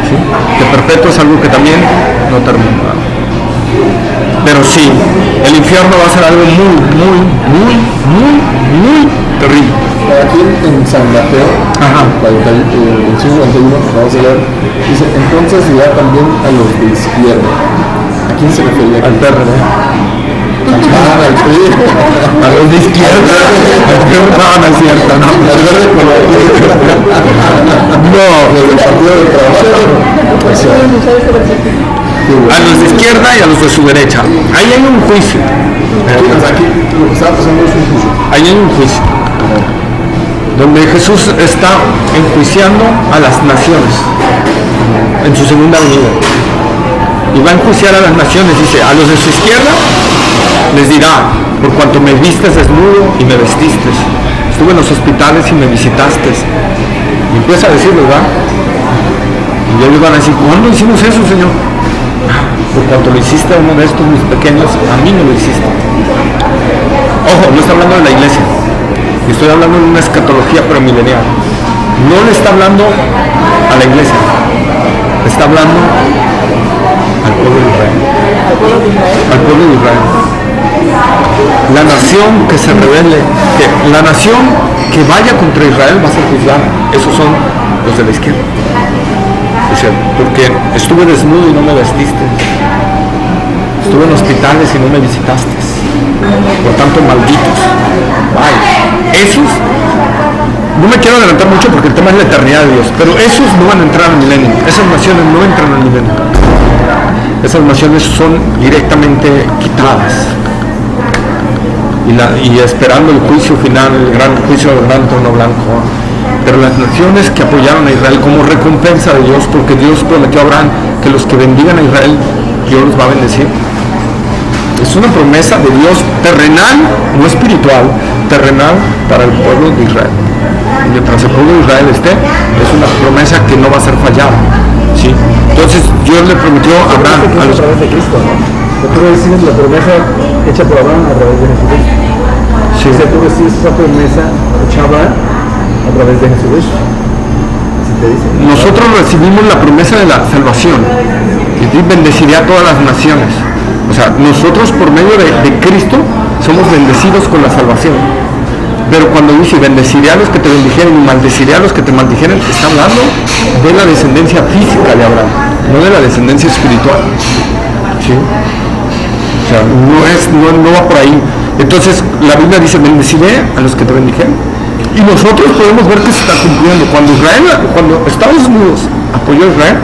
¿Sí? Que perpetuo es algo que también no termina. Pero sí, el infierno va a ser algo muy terrible.
Aquí en San Mateo, 41, vamos a leer, dice: entonces dirá también a los de izquierda. ¿A quién se refería?
Al PRD.
Al PRI.
A los de izquierda. No, no es cierto, no.
Al verde color.
No,
del Partido del Trabajo.
a los de izquierda y a los de su derecha. Ahí hay un juicio.
Aquí lo que está pasando es un juicio.
Ahí hay un juicio. Donde Jesús está enjuiciando a las naciones en su segunda venida. Y va a enjuiciar a las naciones. Dice: a los de su izquierda les dirá: por cuanto me vistes desnudo y me vestiste, estuve en los hospitales y me visitaste. Y empieza a decir, ¿verdad? Y ellos van a decir: ¿cuándo hicimos eso, Señor? Por cuanto lo hiciste a uno de estos mis pequeños, a mí me lo hiciste. Ojo, no está hablando de la iglesia. Estoy hablando de una escatología premilenial. No le está hablando a la iglesia. Le está hablando al pueblo de Israel. Al pueblo de Israel. La nación que se rebele, la nación que vaya contra Israel va a ser juzgada. Esos son los de la izquierda. O sea, porque estuve desnudo y no me vestiste. Estuve en hospitales y no me visitaste. Por tanto, malditos. Vaya. Esos, no me quiero adelantar mucho porque el tema es la eternidad de Dios, pero esos no van a entrar al milenio. Esas naciones no entran al milenio. Esas naciones son directamente quitadas. Y esperando el juicio final, el gran juicio del gran trono blanco. Pero las naciones que apoyaron a Israel como recompensa de Dios, porque Dios prometió a Abraham que los que bendigan a Israel, Dios los va a bendecir. Es una promesa de Dios terrenal, no espiritual, terrenal para el pueblo de Israel. Mientras el pueblo de Israel esté, es una promesa que no va a ser fallada. ¿Sí? Entonces Dios le prometió a Abraham a los...
a través de Cristo, ¿no? Tú recibes la promesa hecha por Abraham a través de Jesucristo.
Sí.
O sea, tú recibes esa promesa hecha a Abraham a través de Jesucristo. Así te dice.
Nosotros recibimos la promesa de la salvación. Y bendeciré a todas las naciones. O sea, nosotros por medio de Cristo somos bendecidos con la salvación. Pero cuando dice bendeciré a los que te bendijeren y maldeciré a los que te maldijeren, está hablando de la descendencia física de Abraham, no de la descendencia espiritual. ¿Sí? O sea, no va por ahí. Entonces la Biblia dice bendeciré a los que te bendijeren. Y nosotros podemos ver que se está cumpliendo. Cuando Estados Unidos apoyó a Israel,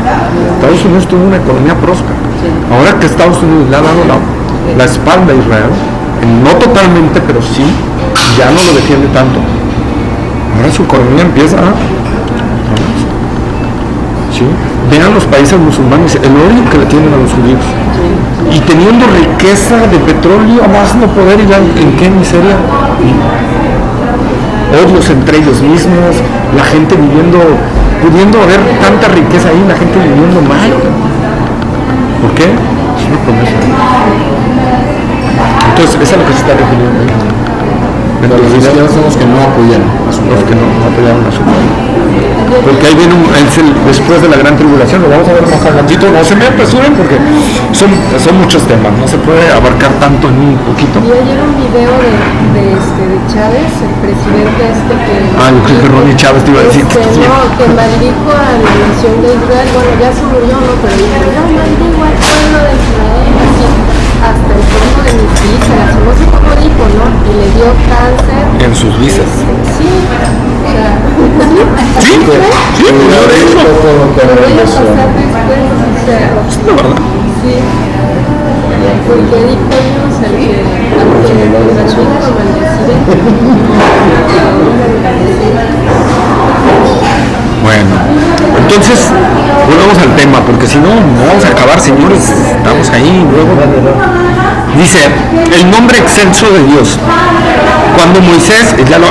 Estados Unidos tuvo una economía próspera. Ahora que Estados Unidos le ha dado la espalda a Israel, no totalmente, pero sí, ya no lo defiende tanto. Ahora su economía empieza a... ¿Sí? Vean los países musulmanes, el odio que le tienen a los judíos. Y teniendo riqueza de petróleo a más no poder, y en qué miseria. Odios entre ellos mismos, la gente pudiendo haber tanta riqueza ahí, la gente viviendo mal. ¿Por qué? Es una promesa. Entonces, eso es a lo que se está refiriendo.
Pero los cristianos son los que no apoyan a su
Los que no apoyaron a su pueblo. Porque ahí viene después de la gran tribulación, lo vamos a ver más adelantito. No se me apresuren porque son muchos temas, no se puede abarcar tanto en un poquito.
Y ayer un video de Chávez, el presidente que...
Yo creo que Ronnie Chávez te iba a decir que...
que maldijo a la nación de Israel, bueno, ya se murió, ¿no? Pero dijo, yo maldigo al pueblo de Israel, así, hasta el fondo de mis vísceras, no sé cómo dijo, ¿no? Y le dio cáncer.
En sus visas.
Sí, o sea...
Sí,
Pero voy a pasar después, o sea... Sí. Porque dijo Dios, aunque la vida lo maldeciré.
Bueno, entonces volvemos al tema, porque si no vamos a acabar, señores. Estamos ahí, luego. Dice, el nombre excelso de Dios. Cuando Moisés, ya lo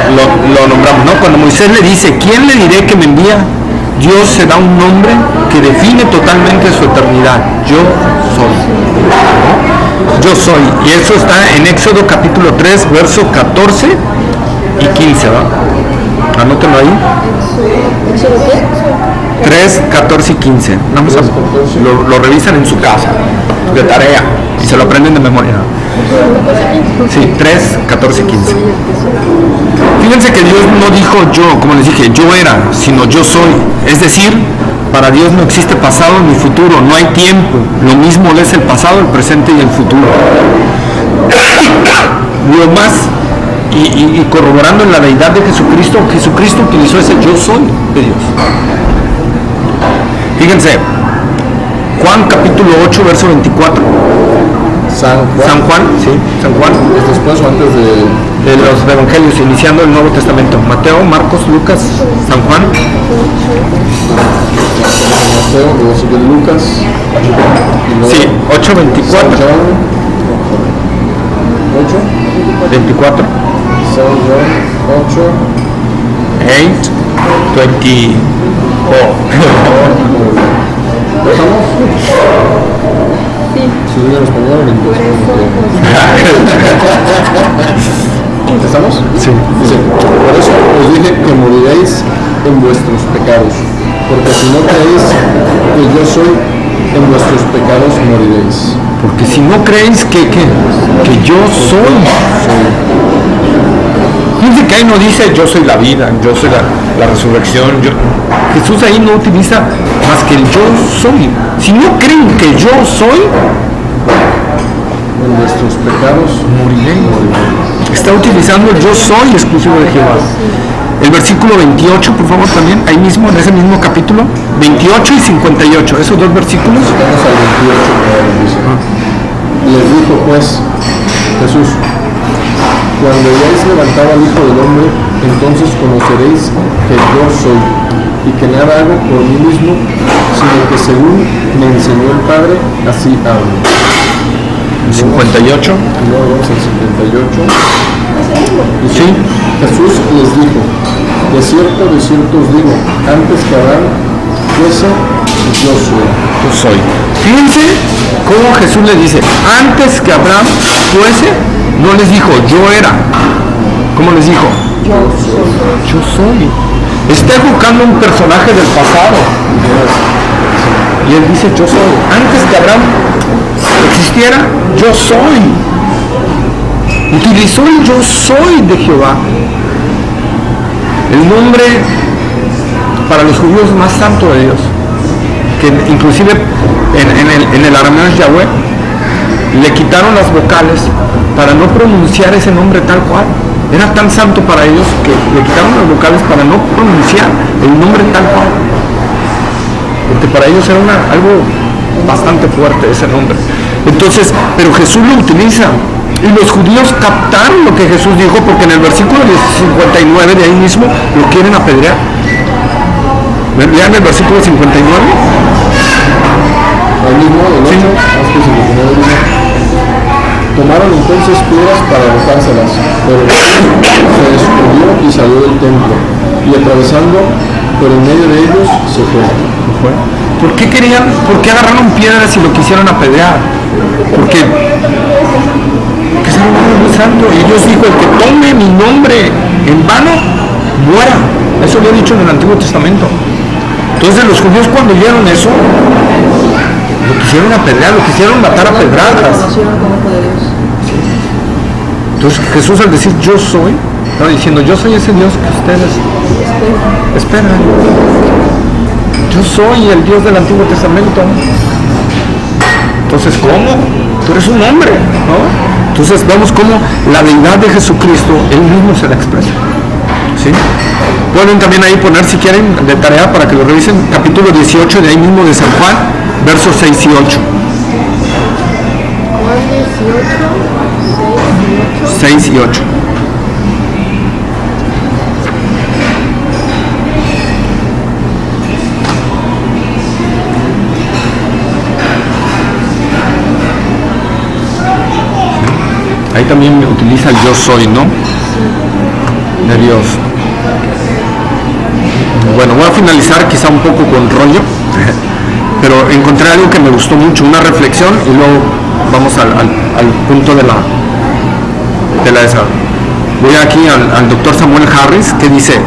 nombramos, ¿no? Cuando Moisés le dice, ¿quién le diré que me envía? Dios se da un nombre que define totalmente su eternidad. Yo soy. Yo soy. Y eso está en Éxodo capítulo 3, verso 14 y 15, ¿va? Anótenlo ahí. 3, 14 y 15. Vamos a, lo revisan en su casa, de tarea, y se lo aprenden de memoria. Sí, 3, 14 y 15. Fíjense que Dios no dijo yo, como les dije, yo era, sino yo soy. Es decir, para Dios no existe pasado ni futuro, no hay tiempo. Lo mismo es el pasado, el presente y el futuro. Lo más, y corroborando en la deidad de Jesucristo, Jesucristo utilizó ese yo soy de Dios. Fíjense, Juan capítulo 8, verso 24. San Juan, sí, San Juan.
¿Es después o antes
de los evangelios, iniciando el Nuevo Testamento? Mateo, Marcos, Lucas, San Juan.
Mateo, luego sigue Lucas.
Sí, 8, 24.
8,
24.
San Juan 8,
8, 24.
¿Estamos? Sí. Si digo en español, en inglés. ¿Estamos?
Sí.
Dice, por eso os dije que moriréis en vuestros pecados, porque si no creéis que yo soy, en vuestros pecados moriréis.
Porque si no creéis que yo soy. Fíjense que ahí no dice yo soy la vida, yo soy la resurrección. Jesús ahí no utiliza más que el yo soy. Si no creen que yo soy,
en vuestros pecados
moriréis. Está utilizando el yo soy exclusivo de Jehová. El versículo 28, por favor, también, ahí mismo, en ese mismo capítulo, 28 y 58, esos dos versículos.
Estamos al 28, dice. Les dijo pues Jesús, cuando hayáis levantado al Hijo del Hombre, entonces conoceréis que yo soy, y que nada hago por mí mismo, sino que según me enseñó el Padre, así hablo.
58.
Y luego vamos al 58.
Sí.
Jesús les dijo, de cierto os digo, antes que Abraham fuese, yo soy.
Yo soy. Fíjense cómo Jesús le dice, antes que Abraham fuese, no les dijo, yo era. ¿Cómo les dijo?
Yo soy.
Yo soy. Está evocando un personaje del pasado. Y él dice, yo soy. Antes que Abraham existiera, yo soy. Utilizó el yo soy de Jehová, el nombre para los judíos más santo de Dios, que inclusive en el arameo es Yahweh. Le quitaron las vocales para no pronunciar ese nombre tal cual. Era tan santo para ellos que le quitaron las vocales para no pronunciar el nombre tal cual, porque para ellos era algo bastante fuerte ese nombre. Entonces, pero Jesús lo utiliza, y los judíos captaron lo que Jesús dijo, porque en el versículo 59 de ahí mismo lo quieren apedrear. Vean el versículo 59.
Al mismo del 8, hasta el 59 dice: tomaron entonces piedras para arrojárselas, pero se escondió y salió del templo, y atravesando por en medio de ellos se fue.
¿Por qué agarraron piedras y lo quisieron apedrear? Porque es un nombre muy santo, y Dios dijo: el que tome mi nombre en vano, muera. Eso lo he dicho en el Antiguo Testamento. Entonces los judíos, cuando oyeron eso, lo quisieron apedrear, lo quisieron matar a pedradas. Entonces Jesús, al decir yo soy, estaba diciendo: yo soy ese Dios que ustedes esperan. Yo soy el Dios del Antiguo Testamento. Entonces, ¿cómo? Tú eres un hombre, ¿no? Entonces vemos cómo la deidad de Jesucristo, Él mismo se la expresa. ¿Sí? Pueden también ahí poner, si quieren, de tarea para que lo revisen, capítulo 18 de ahí mismo de San Juan, versos 6 y 8.
Juan 18,
6 y 8. Ahí también utiliza el yo soy, ¿no? De Dios. Bueno, voy a finalizar quizá un poco con rollo, pero encontré algo que me gustó mucho, una reflexión, y luego vamos al punto de la esa. Voy aquí al doctor Samuel Harris, que dice: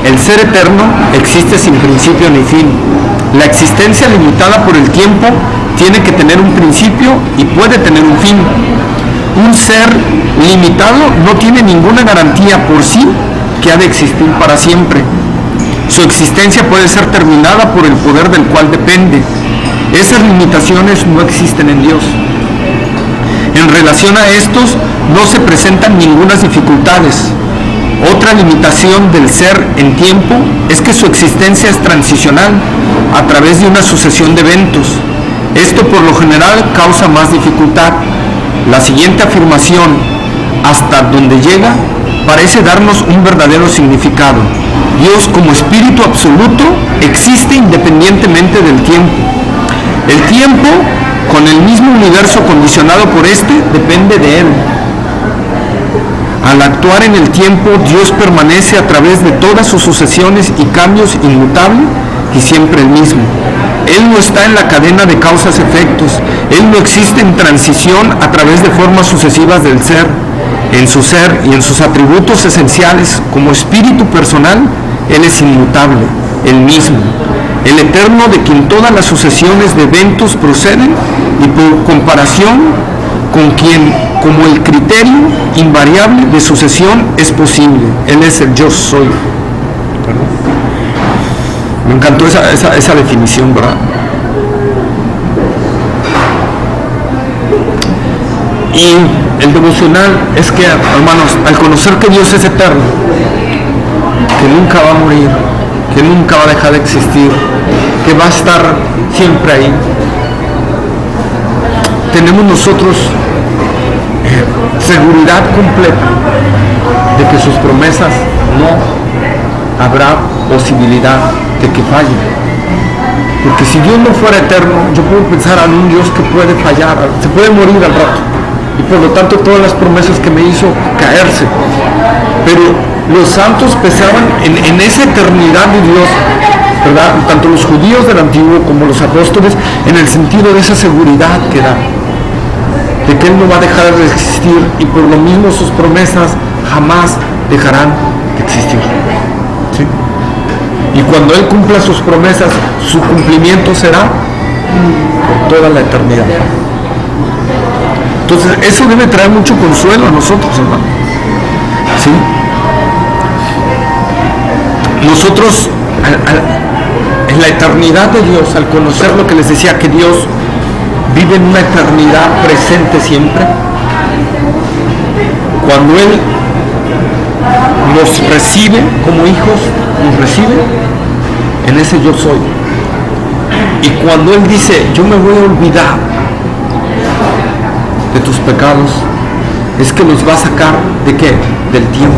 el ser eterno existe sin principio ni fin. La existencia limitada por el tiempo tiene que tener un principio y puede tener un fin. Un ser limitado no tiene ninguna garantía por sí que ha de existir para siempre. Su existencia puede ser terminada por el poder del cual depende. Esas limitaciones no existen en Dios. En relación a estos, no se presentan ninguna dificultades. Otra limitación del ser en tiempo es que su existencia es transicional a través de una sucesión de eventos. Esto por lo general causa más dificultad. La siguiente afirmación, hasta donde llega, parece darnos un verdadero significado. Dios, como espíritu absoluto, existe independientemente del tiempo. El tiempo, con el mismo universo condicionado por este, depende de él. Al actuar en el tiempo, Dios permanece a través de todas sus sucesiones y cambios inmutable y siempre el mismo. Él no está en la cadena de causas-efectos. Él no existe en transición a través de formas sucesivas del ser. En su ser y en sus atributos esenciales, como espíritu personal, Él es inmutable, el mismo, el eterno de quien todas las sucesiones de eventos proceden, y por comparación con quien, como el criterio invariable de sucesión es posible. Él es el yo soy. Me encantó esa definición, ¿verdad? Y el devocional es que, hermanos, al conocer que Dios es eterno, que nunca va a morir, que nunca va a dejar de existir, que va a estar siempre ahí, tenemos nosotros seguridad completa de que sus promesas no habrá posibilidad de que fallen. Porque si Dios no fuera eterno, yo puedo pensar en un Dios que puede fallar, se puede morir al rato, y por lo tanto todas las promesas que me hizo caerse. Pero los santos pensaban en esa eternidad de Dios, ¿verdad? Tanto los judíos del antiguo como los apóstoles, en el sentido de esa seguridad que da, de que Él no va a dejar de existir, y por lo mismo sus promesas jamás dejarán de existir. ¿Sí? Y cuando Él cumpla sus promesas, su cumplimiento será por toda la eternidad. Entonces, eso debe traer mucho consuelo a nosotros, hermano. ¿Sí? Nosotros, en la eternidad de Dios, al conocer lo que les decía, que Dios vive en una eternidad presente siempre, cuando Él nos recibe como hijos, nos recibe, en ese yo soy. Y cuando Él dice, yo me voy a olvidar de tus pecados, es que los va a sacar ¿de qué? Del tiempo.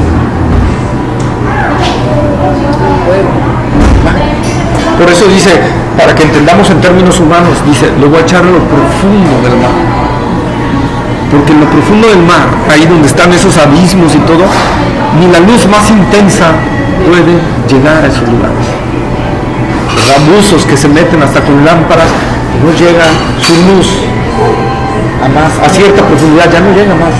Por eso dice, para que entendamos en términos humanos, dice, lo voy a echar a lo profundo del mar. Porque en lo profundo del mar, ahí donde están esos abismos y todo, ni la luz más intensa puede llegar a esos lugares. Los abusos que se meten hasta con lámparas, no llegan su luz a cierta profundidad, ya no llega más.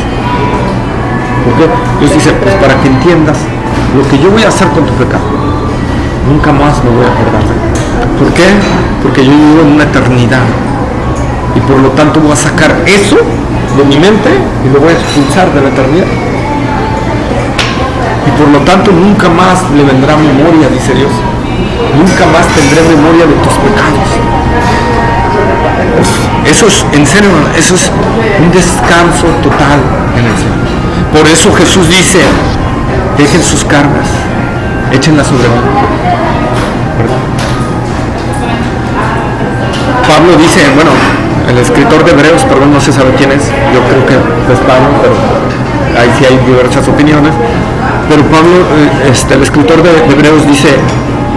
Porque Dios dice, pues para que entiendas lo que yo voy a hacer con tu pecado, nunca más me voy a acordar. ¿Por qué? Porque yo vivo en una eternidad y por lo tanto voy a sacar eso de mi mente y lo voy a expulsar de la eternidad. Y por lo tanto nunca más le vendrá memoria, dice Dios. Nunca más tendré memoria de tus pecados. Eso es, en serio, eso es un descanso total en el Señor. Por eso Jesús dice, dejen sus cargas, échenlas sobre mí. ¿Verdad? Pablo dice, bueno, el escritor de Hebreos, perdón, no se sabe quién es, yo creo que es Pablo, pero ahí sí hay diversas opiniones, pero Pablo, el escritor de Hebreos dice,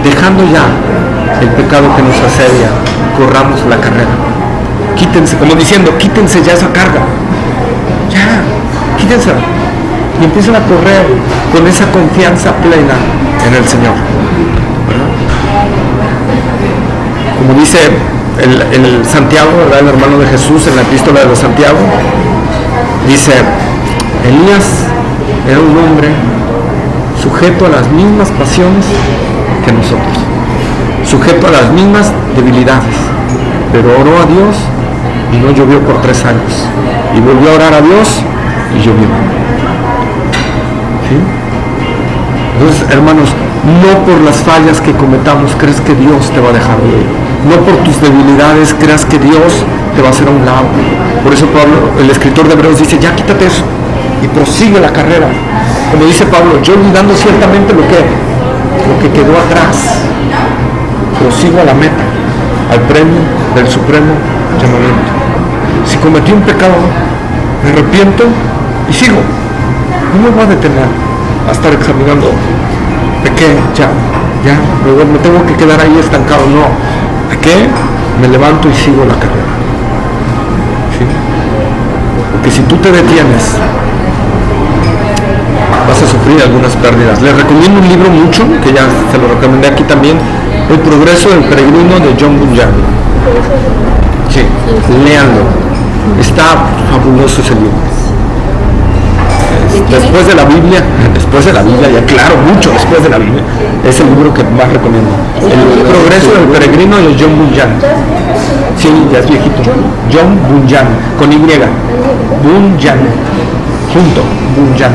dejando ya el pecado que nos asedia, corramos la carrera. Quítense, como diciendo, quítense ya esa carga. Ya, quítensela. Y empiezan a correr con esa confianza plena en el Señor. ¿Verdad? Como dice el Santiago, ¿verdad? El hermano de Jesús en la epístola de Santiago, dice, Elías era un hombre sujeto a las mismas pasiones que nosotros, sujeto a las mismas debilidades, pero oró a Dios y no llovió por 3 años, y volvió a orar a Dios y llovió. ¿Sí? Entonces, hermanos, no por las fallas que cometamos crees que Dios te va a dejar de ir. No por tus debilidades creas que Dios te va a hacer a un lado. Por eso Pablo, el escritor de Hebreos, dice, ya quítate eso y prosigue la carrera. Como dice Pablo, yo olvidando ciertamente lo que quedó atrás, prosigo a la meta, al premio del supremo llamamiento. Si cometí un pecado, me arrepiento y sigo. No me voy a detener a estar examinando pequé, ya, me tengo que quedar ahí estancado. No, pequé, me levanto y sigo la carrera. ¿Sí? Porque si tú te detienes, vas a sufrir algunas pérdidas. Les recomiendo un libro mucho, que ya se lo recomendé aquí también, El progreso del peregrino, de John Bunyan. Sí, léanlo. Está fabuloso ese libro. Después de la Biblia, ya claro, mucho después de la Biblia, es el libro que más recomiendo. El progreso del peregrino de John Bunyan. Sí, ya es viejito. John Bunyan, con Y. Bunyan, junto, Bunyan.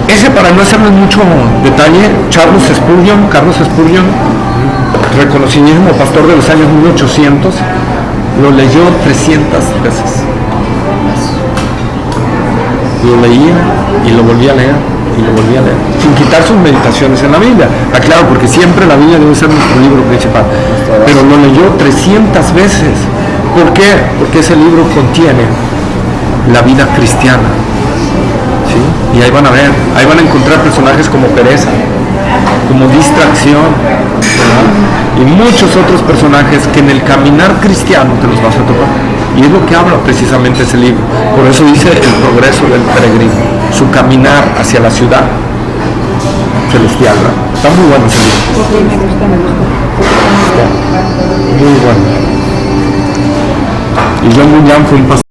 Ese, para no hacerles mucho detalle, Carlos Spurgeon, reconocidísimo pastor de los años 1800, lo leyó 300 veces. Lo leía y lo volvía a leer y lo volvía a leer, sin quitar sus meditaciones en la Biblia. Claro, porque siempre la Biblia debe ser nuestro libro principal, pero lo leyó 300 veces. ¿Por qué? Porque ese libro contiene la vida cristiana. ¿Sí? Y ahí van a ver, ahí van a encontrar personajes como pereza, como distracción, ¿verdad? Y muchos otros personajes que en el caminar cristiano te los vas a topar. Y es lo que habla precisamente ese libro. Por eso dice el progreso del peregrino, su caminar hacia la ciudad celestial, ¿verdad? Está muy bueno ese libro. Está muy bueno. Y John Bunyan fue un pastor